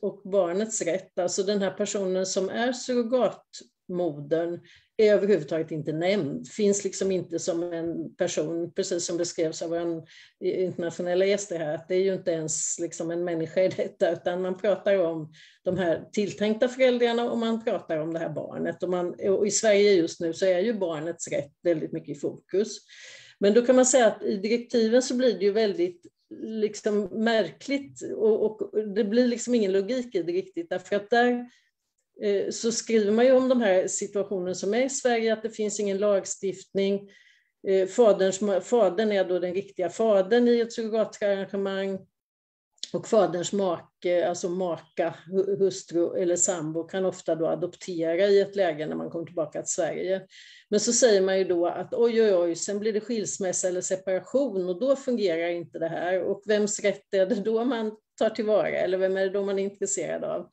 och barnets rätt. Alltså den här personen som är surrogatmodern är överhuvudtaget inte nämnd. Finns liksom inte som en person, precis som beskrevs av en internationella gäster här, att det är ju inte ens liksom en människa i detta, utan man pratar om de här tilltänkta föräldrarna och man pratar om det här barnet. Och i Sverige just nu så är ju barnets rätt väldigt mycket i fokus. Men då kan man säga att i direktiven så blir det ju väldigt liksom märkligt och det blir liksom ingen logik i det riktigt, därför att där så skriver man ju om de här situationerna som är i Sverige, att det finns ingen lagstiftning. Fadern är då den riktiga fadern i ett surrogatarrangemang och faderns make, alltså maka, hustru eller sambo kan ofta då adoptera i ett läge när man kommer tillbaka till Sverige. Men så säger man ju då att oj, sen blir det skilsmässa eller separation och då fungerar inte det här. Och vems rätt är det då man tar tillvara, eller vem är det då man är intresserad av?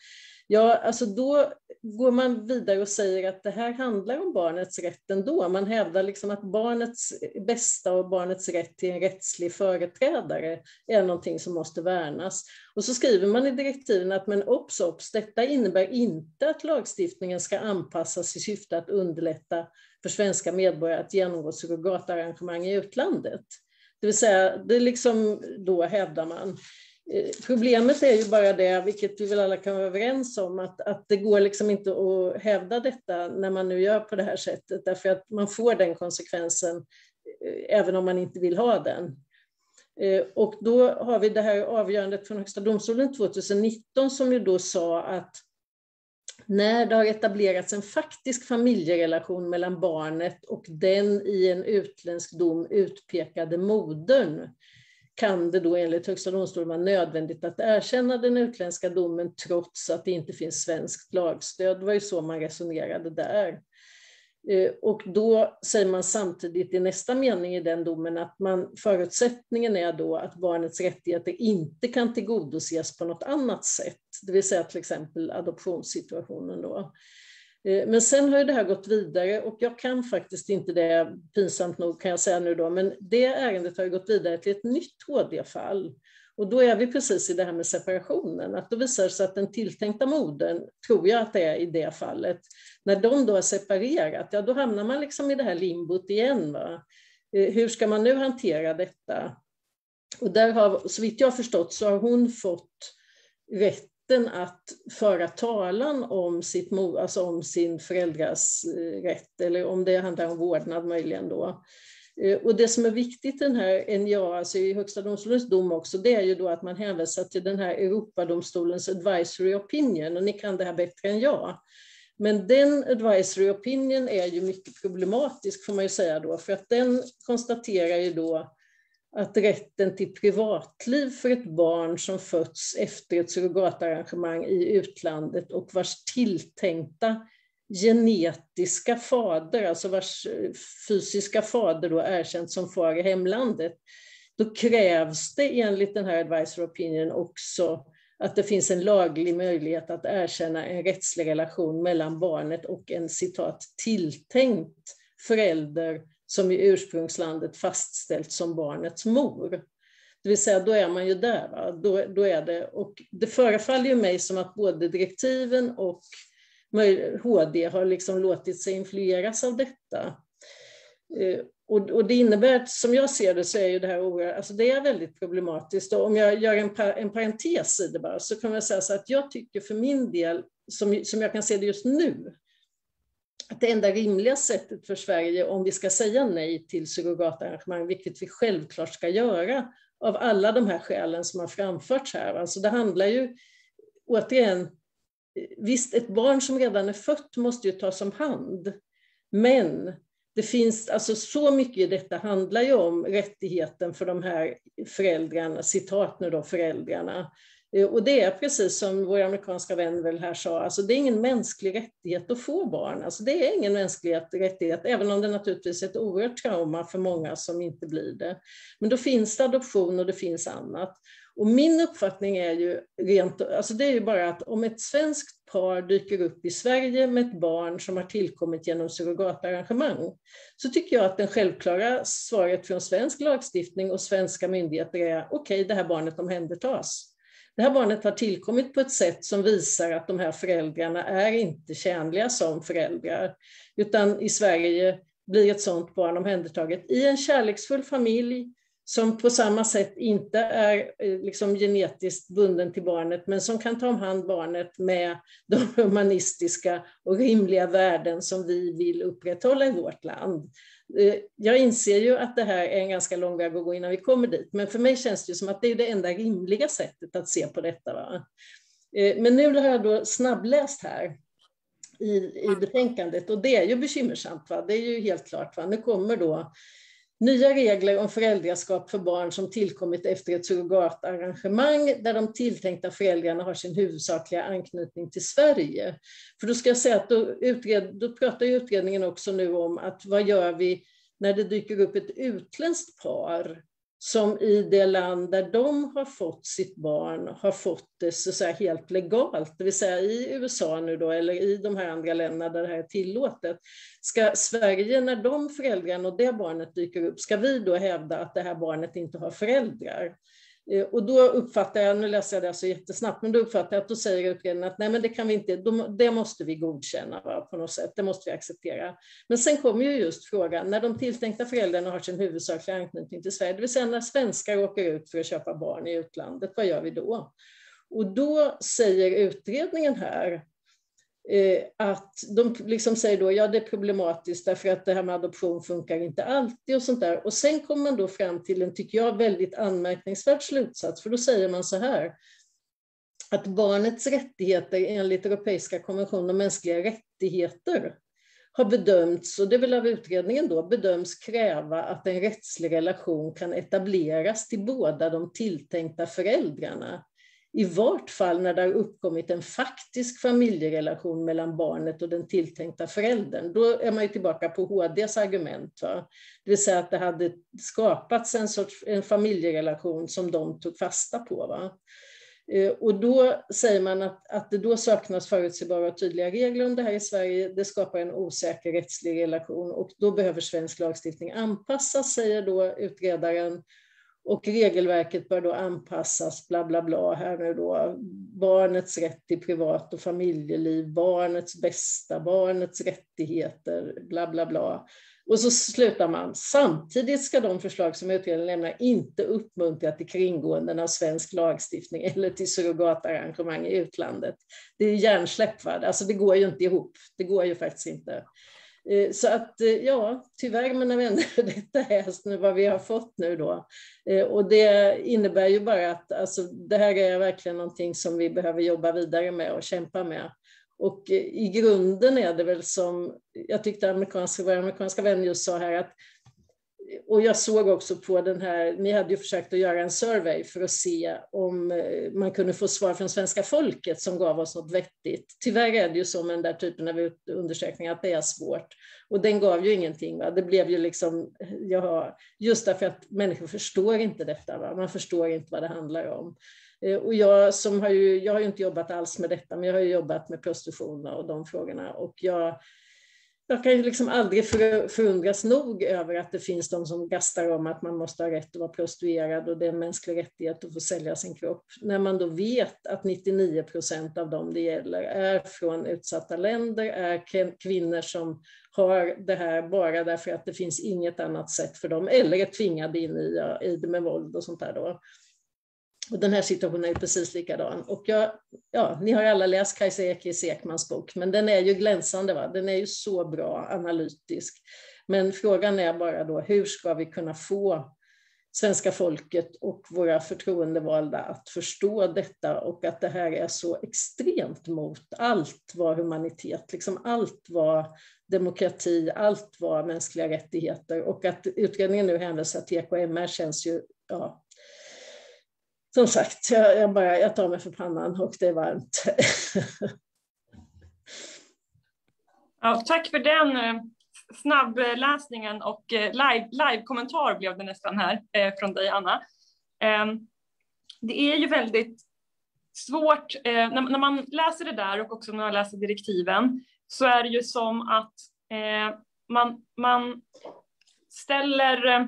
Ja, alltså då går man vidare och säger att det här handlar om barnets rätt ändå. Man hävdar liksom att barnets bästa och barnets rätt till en rättslig företrädare är någonting som måste värnas. Och så skriver man i direktiven att men obs, detta innebär inte att lagstiftningen ska anpassas i syfte att underlätta för svenska medborgare att genomgå surrogatarrangemang i utlandet. Det vill säga, det liksom då hävdar man. Problemet är ju bara det, vilket vi väl alla kan vara överens om, att det går liksom inte att hävda detta när man nu gör på det här sättet, därför att man får den konsekvensen även om man inte vill ha den. Och då har vi det här avgörandet från Högsta domstolen 2019 som ju då sa att när det har etablerats en faktisk familjerelation mellan barnet och den i en utländsk dom utpekade modern, kan det då enligt Högsta domstolen vara nödvändigt att erkänna den utländska domen trots att det inte finns svenskt lagstöd. Det var ju så man resonerade där. Och då säger man samtidigt i nästa mening i den domen att förutsättningen är då att barnets rättigheter inte kan tillgodoses på något annat sätt. Det vill säga till exempel adoptionssituationen då. Men sen har ju det här gått vidare och jag kan faktiskt inte det, pinsamt nog kan jag säga nu då, men det ärendet har ju gått vidare till ett nytt HD-fall. Och då är vi precis i det här med separationen, att då visar det sig att den tilltänkta modern, tror jag att det är i det fallet, när de då har separerat, ja då hamnar man liksom i det här limbot igen. Va? Hur ska man nu hantera detta? Och där har, så vitt jag har förstått, så har hon fått rätten att föra talan om om sin föräldras rätt, eller om det handlar om vårdnad möjligen då. Och det som är viktigt i den här NJA, alltså i Högsta domstolens dom också, det är ju då att man hänvisar till den här Europadomstolens advisory opinion, och ni kan det här bättre än jag. Men den advisory opinion är ju mycket problematisk får man ju säga då, för att den konstaterar ju då att rätten till privatliv för ett barn som fötts efter ett surrogatarrangemang i utlandet och vars tilltänkta genetiska fader, alltså vars fysiska fader då erkänts som far i hemlandet, då krävs det enligt den här advisory opinion också att det finns en laglig möjlighet att erkänna en rättslig relation mellan barnet och en citat tilltänkt förälder som i ursprungslandet fastställt som barnets mor. Det vill säga, då är man ju där. Va? Då är det. Och det förefaller ju mig som att både direktiven och HD har liksom låtit sig influeras av detta. Och det innebär, som jag ser det, så är ju det här alltså det är väldigt problematiskt. Och om jag gör en parentes i det bara, så kan jag säga så att jag tycker för min del, som jag kan se det just nu, att det enda rimliga sättet för Sverige, om vi ska säga nej till surrogatarrangemang, vilket vi självklart ska göra av alla de här skälen som har framförts här. Alltså det handlar ju återigen, visst, ett barn som redan är fött måste ju tas om hand, men det finns, alltså så mycket i detta handlar ju om rättigheten för de här föräldrarna, citat nu då, föräldrarna. Och det är precis som vår amerikanska vän väl här sa, alltså det är ingen mänsklig rättighet att få barn. Alltså det är ingen mänsklig rättighet, även om det naturligtvis är ett oerhört trauma för många som inte blir det. Men då finns det adoption och det finns annat. Och min uppfattning är ju alltså det är ju bara att om ett svenskt par dyker upp i Sverige med ett barn som har tillkommit genom surrogatarrangemang, så tycker jag att den självklara svaret från svensk lagstiftning och svenska myndigheter är okej, det här barnet omhändertas. Det här barnet har tillkommit på ett sätt som visar att de här föräldrarna är inte tjänliga som föräldrar, utan i Sverige blir ett sådant barn omhändertaget i en kärleksfull familj som på samma sätt inte är liksom genetiskt bunden till barnet, men som kan ta om hand barnet med de humanistiska och rimliga värden som vi vill upprätthålla i vårt land. Jag inser ju att det här är en ganska lång väg att gå innan vi kommer dit, men för mig känns det som att det är det enda rimliga sättet att se på detta. Va? Men nu har jag då snabbläst här i betänkandet, och det är ju bekymmersamt. Va? Det är ju helt klart. Va? Nu kommer då nya regler om föräldraskap för barn som tillkommit efter ett surrogatarrangemang där de tilltänkta föräldrarna har sin huvudsakliga anknytning till Sverige. För då ska jag säga att då pratar ju utredningen också nu om att vad gör vi när det dyker upp ett utländskt par som i det land där de har fått sitt barn har fått det så att säga helt legalt, det vill säga i USA nu då, eller i de här andra länderna där det här är tillåtet. Ska Sverige, när de föräldrarna och det barnet dyker upp, ska vi då hävda att det här barnet inte har föräldrar? Och då uppfattar jag, nu läser jag det så jättesnabbt, men då uppfattar jag att då säger utredningen att nej, men det kan vi inte, det måste vi godkänna, va, på något sätt, det måste vi acceptera. Men sen kommer ju just frågan, när de tilltänkta föräldrarna har sin huvudsakliga anknytning till Sverige, det vill säga när svenskar åker ut för att köpa barn i utlandet, vad gör vi då? Och då säger utredningen här att de liksom säger då, ja det är problematiskt därför att det här med adoption funkar inte alltid och sånt där. Och sen kommer man då fram till en, tycker jag, väldigt anmärkningsvärd slutsats, för då säger man så här, att barnets rättigheter enligt Europeiska konventionen om mänskliga rättigheter har bedömts, och det vill av utredningen då, bedöms kräva att en rättslig relation kan etableras till båda de tilltänkta föräldrarna. I vart fall när det har uppkommit en faktisk familjerelation mellan barnet och den tilltänkta föräldern. Då är man ju tillbaka på HDs argument. Va? Det vill säga att det hade skapats en familjerelation som de tog fasta på. Va? Och då säger man att det då saknas förutsägbara och tydliga regler om det här i Sverige. Det skapar en osäker rättslig relation och då behöver svensk lagstiftning anpassas, säger då utredaren. Och regelverket bör då anpassas, bla bla bla, här nu då, barnets rätt till privat och familjeliv, barnets bästa, barnets rättigheter, bla bla bla. Och så slutar man, samtidigt ska de förslag som utredningen lämnar inte uppmuntra till kringgåenden av svensk lagstiftning eller till surrogatarrangemang i utlandet. Det är hjärnsläpp, va? Alltså det går ju inte ihop, det går ju faktiskt inte. Så att ja, tyvärr mina vänner, detta är vad vi har fått nu då. Och det innebär ju bara att alltså, det här är verkligen någonting som vi behöver jobba vidare med och kämpa med. Och i grunden är det väl som, jag tyckte vår amerikanska vän just sa här, att, och jag såg också på den här, ni hade ju försökt att göra en survey för att se om man kunde få svar från svenska folket som gav oss något vettigt. Tyvärr är det ju så med den där typen av undersökningar att det är svårt. Och den gav ju ingenting. Va? Det blev ju liksom, just därför att människor förstår inte detta. Va? Man förstår inte vad det handlar om. Och jag har ju inte jobbat alls med detta, men jag har ju jobbat med prostitution och de frågorna. Och jag Jag kan ju liksom aldrig förundras nog över att det finns de som gastar om att man måste ha rätt att vara prostituerad och det är en mänsklig rättighet att få sälja sin kropp. När man då vet att 99% av dem det gäller är från utsatta länder, är kvinnor som har det här bara därför att det finns inget annat sätt för dem, eller är tvingade in i det med våld och sånt där då. Och den här situationen är precis likadan. Och ni har alla läst Kajsa Ekmans bok, men den är ju glänsande, va? Den är ju så bra analytisk. Men frågan är bara då, hur ska vi kunna få svenska folket och våra förtroendevalda att förstå detta, och att det här är så extremt mot allt vad humanitet, liksom allt vad demokrati, allt vad mänskliga rättigheter, och att utredningen nu hänvisar till KMR känns ju, som sagt, jag tar mig för pannan och det är varmt. Ja, tack för den snabbläsningen och live-kommentar blev det nästan här från dig, Anna. Det är ju väldigt svårt, när man läser det där och också när man läser direktiven, så är det ju som att man ställer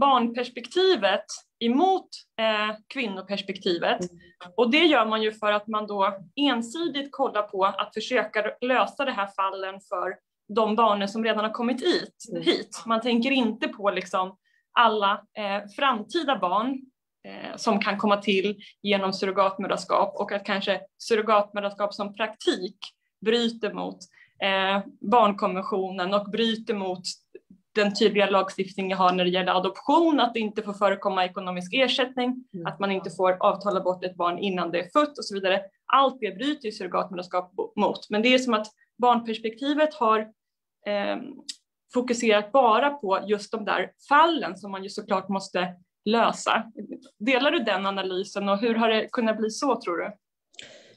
barnperspektivet emot kvinnoperspektivet. Och det gör man ju för att man då ensidigt kollar på att försöka lösa det här fallen för de barnen som redan har kommit hit. Man tänker inte på liksom alla framtida barn som kan komma till genom surrogatmoderskap, och att kanske surrogatmoderskap som praktik bryter mot barnkonventionen och bryter mot den tydliga lagstiftning jag har när det gäller adoption, att det inte får förekomma ekonomisk ersättning, att man inte får avtala bort ett barn innan det är fött och så vidare. Allt det bryter ju surrogatmoderskap mot. Men det är som att barnperspektivet har fokuserat bara på just de där fallen som man ju såklart måste lösa. Delar du den analysen, och hur har det kunnat bli så, tror du?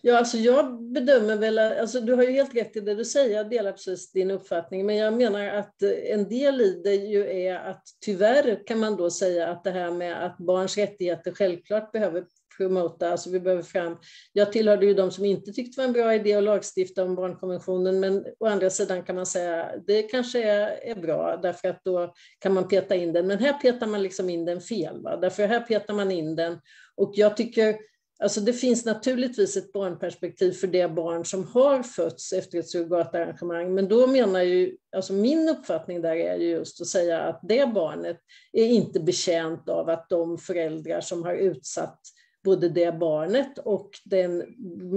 Ja, alltså jag bedömer väl, alltså du har ju helt rätt i det du säger, jag delar precis din uppfattning, men jag menar att en del i det ju är att tyvärr kan man då säga att det här med att barns rättigheter självklart behöver promota, alltså vi behöver fram, jag tillhörde ju de som inte tyckte det var en bra idé att lagstifta om barnkonventionen, men å andra sidan kan man säga det kanske är bra, därför att då kan man peta in den, men här petar man liksom in den fel, va? Därför här petar man in den, och jag tycker alltså det finns naturligtvis ett barnperspektiv för det barn som har fötts efter ett surrogatarrangemang, men då menar ju, alltså min uppfattning där är ju just att säga att det barnet är inte betjänt av att de föräldrar som har utsatt både det barnet och den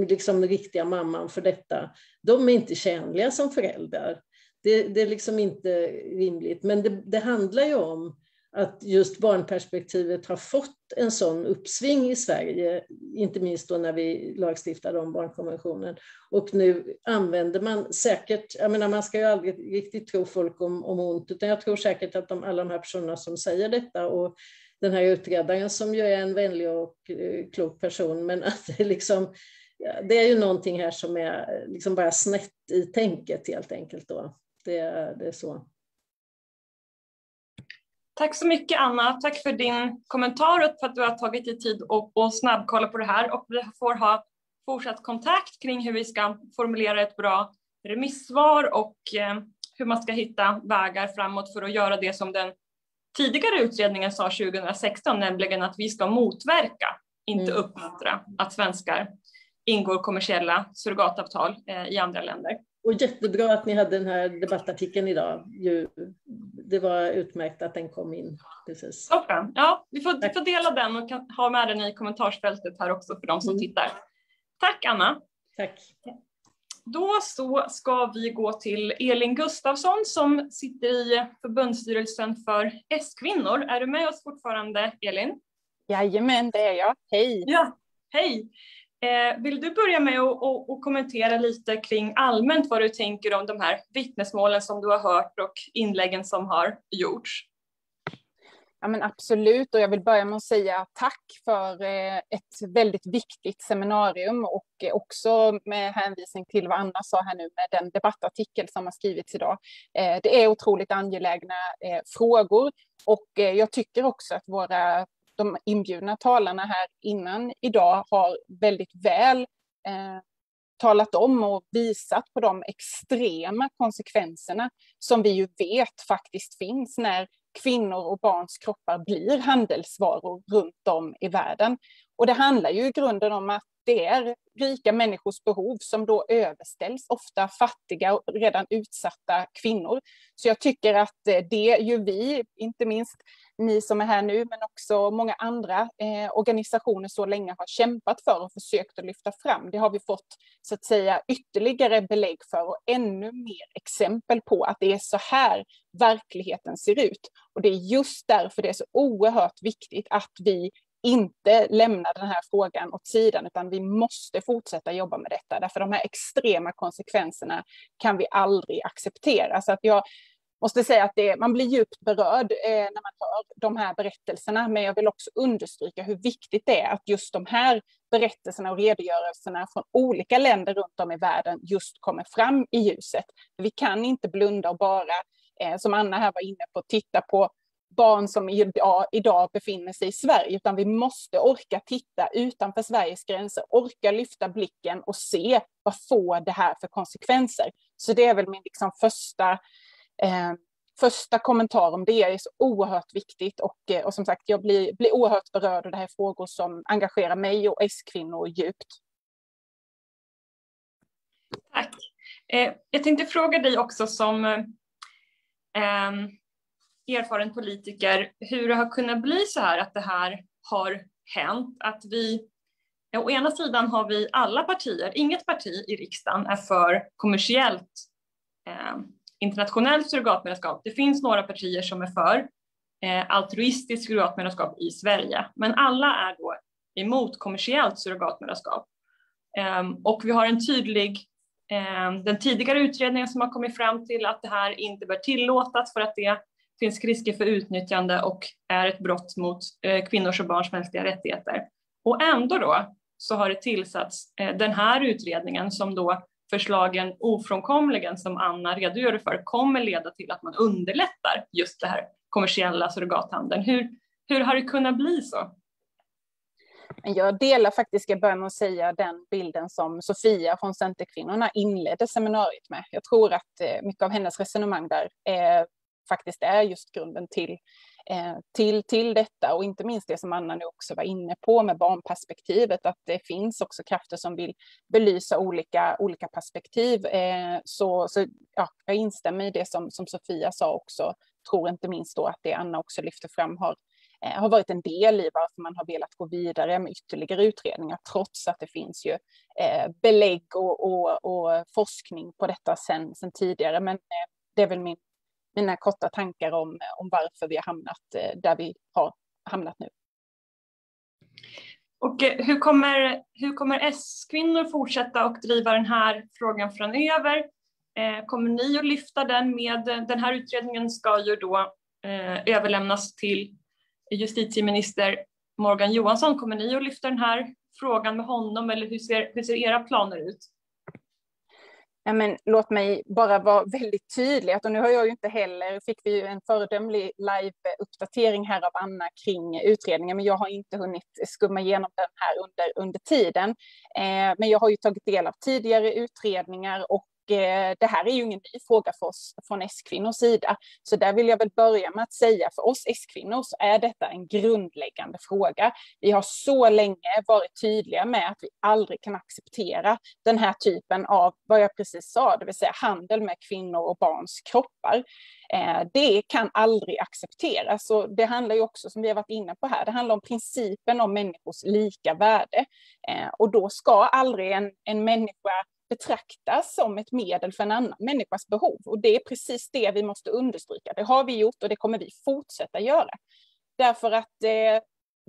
liksom riktiga mamman för detta, de är inte tjänliga som föräldrar. Det är liksom inte rimligt, men det handlar ju om att just barnperspektivet har fått en sån uppsving i Sverige, inte minst då när vi lagstiftade om barnkonventionen. Och nu använder man säkert, jag menar man ska ju aldrig riktigt tro folk om ont, utan jag tror säkert att alla de här personerna som säger detta, och den här utredaren som ju är en vänlig och klok person, men att det liksom, det är ju någonting här som är liksom bara snett i tänket helt enkelt då. Det är så. Tack så mycket, Anna. Tack för din kommentar och för att du har tagit dig tid och snabbkolla på det här. Och vi får ha fortsatt kontakt kring hur vi ska formulera ett bra remissvar och hur man ska hitta vägar framåt för att göra det som den tidigare utredningen sa 2016, nämligen att vi ska motverka, inte uppmuntra, att svenskar ingår kommersiella surrogatavtal i andra länder. Och jättebra att ni hade den här debattartikeln idag. Det var utmärkt att den kom in. Precis. Okay. Ja, vi får dela den och kan ha med den i kommentarsfältet här också för de som tittar. Tack, Anna. Tack. Då så ska vi gå till Elin Gustafsson som sitter i förbundsstyrelsen för S-Kvinnor. Är du med oss fortfarande, Elin? Jajamän, det är jag. Hej! Ja, hej! Vill du börja med att kommentera lite kring allmänt vad du tänker om de här vittnesmålen som du har hört och inläggen som har gjorts? Ja, men absolut, och jag vill börja med att säga tack för ett väldigt viktigt seminarium och också med hänvisning till vad Anna sa här nu med den debattartikel som har skrivits idag. Det är otroligt angelägna frågor, och jag tycker också att de inbjudna talarna här innan idag har väldigt väl talat om och visat på de extrema konsekvenserna som vi ju vet faktiskt finns när kvinnor och barns kroppar blir handelsvaror runt om i världen. Och det handlar ju i grunden om att det är rika människors behov som då överställs, ofta fattiga och redan utsatta kvinnor. Så jag tycker att det ju vi, inte minst ni som är här nu, men också många andra organisationer så länge har kämpat för och försökt att lyfta fram. Det har vi fått så att säga ytterligare belägg för och ännu mer exempel på att det är så här verkligheten ser ut. Och det är just därför det är så oerhört viktigt att vi inte lämna den här frågan åt sidan, utan vi måste fortsätta jobba med detta. Därför de här extrema konsekvenserna kan vi aldrig acceptera. Så att jag måste säga att man blir djupt berörd när man hör de här berättelserna. Men jag vill också understryka hur viktigt det är att just de här berättelserna och redogörelserna från olika länder runt om i världen just kommer fram i ljuset. Vi kan inte blunda och bara, som Anna här var inne på, titta på barn som idag befinner sig i Sverige, utan vi måste orka titta utanför Sveriges gränser, orka lyfta blicken och se vad får det här för konsekvenser. Så det är väl min liksom första kommentar om det. Är så oerhört viktigt och som sagt jag blir oerhört berörd av det här frågor som engagerar mig och S-Kvinnor djupt. Tack. Jag tänkte fråga dig också som erfaren politiker hur det har kunnat bli så här att det här har hänt. Att vi, å ena sidan har vi alla partier, inget parti i riksdagen är för kommersiellt internationellt surrogatmoderskap. Det finns några partier som är för altruistiskt surrogatmoderskap i Sverige. Men alla är då emot kommersiellt surrogatmoderskap. Och vi har en tydlig, den tidigare utredningen som har kommit fram till att det här inte bör tillåtas för att det finns risker för utnyttjande och är ett brott mot kvinnors och barns mänskliga rättigheter. Och ändå då så har det tillsatts den här utredningen som då förslagen ofrånkomligen, som Anna redogör för, kommer leda till att man underlättar just det här kommersiella surrogathandeln. Hur har det kunnat bli så? Jag delar faktiskt, ska jag börja med att säga, den bilden som Sofia från Centerkvinnorna inledde seminariet med. Jag tror att mycket av hennes resonemang där faktiskt är just grunden till detta, och inte minst det som Anna nu också var inne på med barnperspektivet, att det finns också krafter som vill belysa olika perspektiv. Så ja, jag instämmer i det som Sofia sa också. Tror inte minst då att det Anna också lyfter fram har varit en del i varför man har velat gå vidare med ytterligare utredningar, trots att det finns ju belägg och forskning på detta sen tidigare. Men det är väl mina korta tankar om varför vi har hamnat där vi har hamnat nu. Och hur kommer S-Kvinnor fortsätta och driva den här frågan framöver? Kommer ni att lyfta den med, den här utredningen ska ju då överlämnas till justitieminister Morgan Johansson. Kommer ni att lyfta den här frågan med honom, eller hur ser era planer ut? Ja, men låt mig bara vara väldigt tydlig, och nu har jag ju inte heller, fick vi ju en föredömlig live-uppdatering här av Anna kring utredningen, men jag har inte hunnit skumma igenom den här under tiden. Men jag har ju tagit del av tidigare utredningar, och det här är ju ingen ny fråga för oss från S-Kvinnors sida. Så där vill jag väl börja med att säga, för oss S-Kvinnor så är detta en grundläggande fråga. Vi har så länge varit tydliga med att vi aldrig kan acceptera den här typen av, vad jag precis sa, det vill säga handel med kvinnor och barns kroppar. Det kan aldrig accepteras. Och det handlar ju också, som vi har varit inne på här, det handlar om principen om människors lika värde. Och då ska aldrig en människa betraktas som ett medel för en annan människas behov. Och det är precis det vi måste understryka. Det har vi gjort och det kommer vi fortsätta göra. Därför att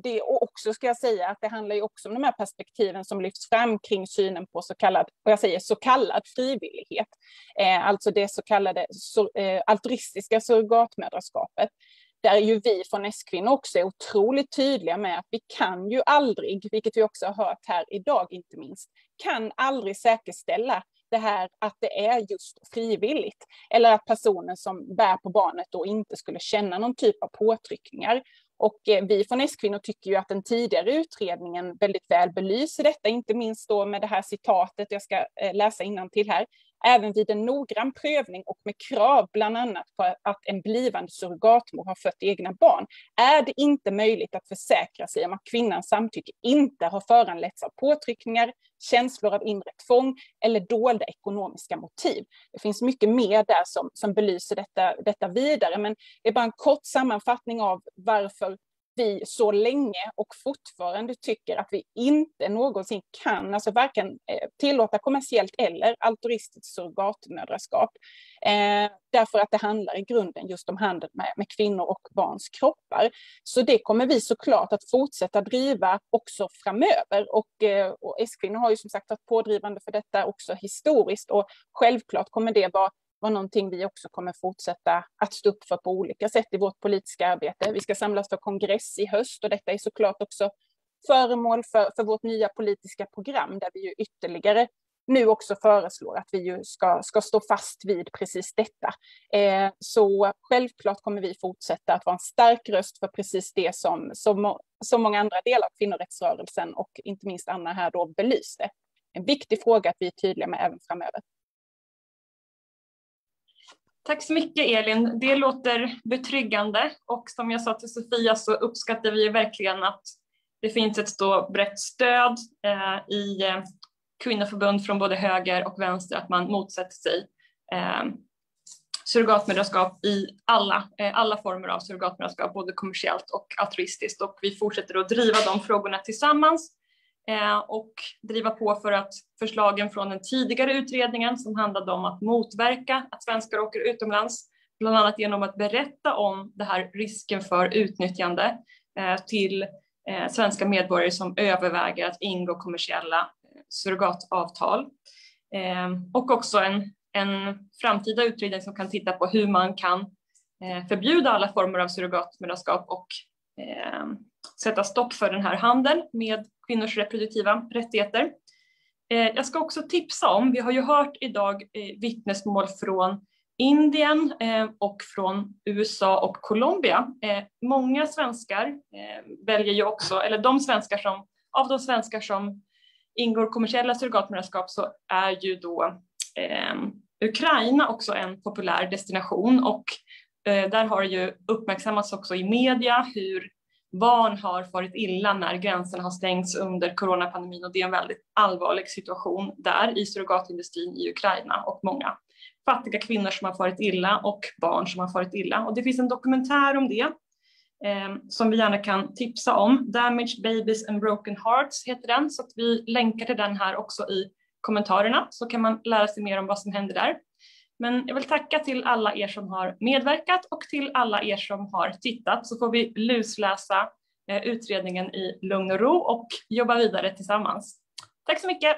det också, ska jag säga, att det handlar ju också om de här perspektiven som lyfts fram kring synen på så kallad frivillighet. Alltså det så kallade altruistiska surrogatmoderskapet. Där ju vi från S-Kvinnor också är otroligt tydliga med att vi kan ju aldrig, vilket vi också har hört här idag inte minst, kan aldrig säkerställa det här att det är just frivilligt. Eller att personen som bär på barnet då inte skulle känna någon typ av påtryckningar. Och vi från S-Kvinnor tycker ju att den tidigare utredningen väldigt väl belyser detta, inte minst då med det här citatet jag ska läsa innantill här. Även vid en noggrann prövning och med krav bland annat på att en blivande surrogatmor har fött egna barn är det inte möjligt att försäkra sig om att kvinnans samtycke inte har föranletts av påtryckningar, känslor av inre tvång eller dolda ekonomiska motiv. Det finns mycket mer där som belyser detta vidare, men det är bara en kort sammanfattning av varför vi så länge och fortfarande tycker att vi inte någonsin kan, alltså varken tillåta kommersiellt eller altruistiskt surrogatmoderskap. Därför att det handlar i grunden just om handel med kvinnor och barns kroppar. Så det kommer vi såklart att fortsätta driva också framöver. Och S-Kvinnor har ju som sagt varit pådrivande för detta också historiskt, och självklart kommer det vara någonting vi också kommer fortsätta att stå upp för på olika sätt i vårt politiska arbete. Vi ska samlas för kongress i höst, och detta är såklart också föremål för vårt nya politiska program, där vi ju ytterligare nu också föreslår att vi ju ska stå fast vid precis detta. Så självklart kommer vi fortsätta att vara en stark röst för precis det som många andra delar av kvinnorättsrörelsen och inte minst Anna här då belyste. En viktig fråga att vi är tydliga med även framöver. Tack så mycket Elin, det låter betryggande, och som jag sa till Sofia så uppskattar vi verkligen att det finns ett så brett stöd i kvinnoförbund från både höger och vänster att man motsätter sig surrogatmoderskap i alla former av surrogatmoderskap, både kommersiellt och altruistiskt, och vi fortsätter att driva de frågorna tillsammans och driva på för att förslagen från den tidigare utredningen som handlade om att motverka att svenskar åker utomlands, bland annat genom att berätta om det här risken för utnyttjande till svenska medborgare som överväger att ingå kommersiella surrogatavtal, och också en framtida utredning som kan titta på hur man kan förbjuda alla former av surrogatmoderskap och sätta stopp för den här handeln med kvinnors reproduktiva rättigheter. Jag ska också tipsa om, vi har ju hört idag vittnesmål från Indien och från USA och Colombia. Många svenskar väljer ju också, eller av de svenskar som ingår kommersiella surrogatmoderskap så är ju då Ukraina också en populär destination, och där har ju uppmärksammats också i media hur barn har farit illa när gränsen har stängts under coronapandemin, och det är en väldigt allvarlig situation där i surrogatindustrin i Ukraina, och många fattiga kvinnor som har farit illa och barn som har farit illa. Och det finns en dokumentär om det som vi gärna kan tipsa om. Damaged Babies and Broken Hearts heter den, så att vi länkar till den här också i kommentarerna, så kan man lära sig mer om vad som händer där. Men jag vill tacka till alla er som har medverkat och till alla er som har tittat, så får vi lusläsa utredningen i lugn och ro och jobba vidare tillsammans. Tack så mycket!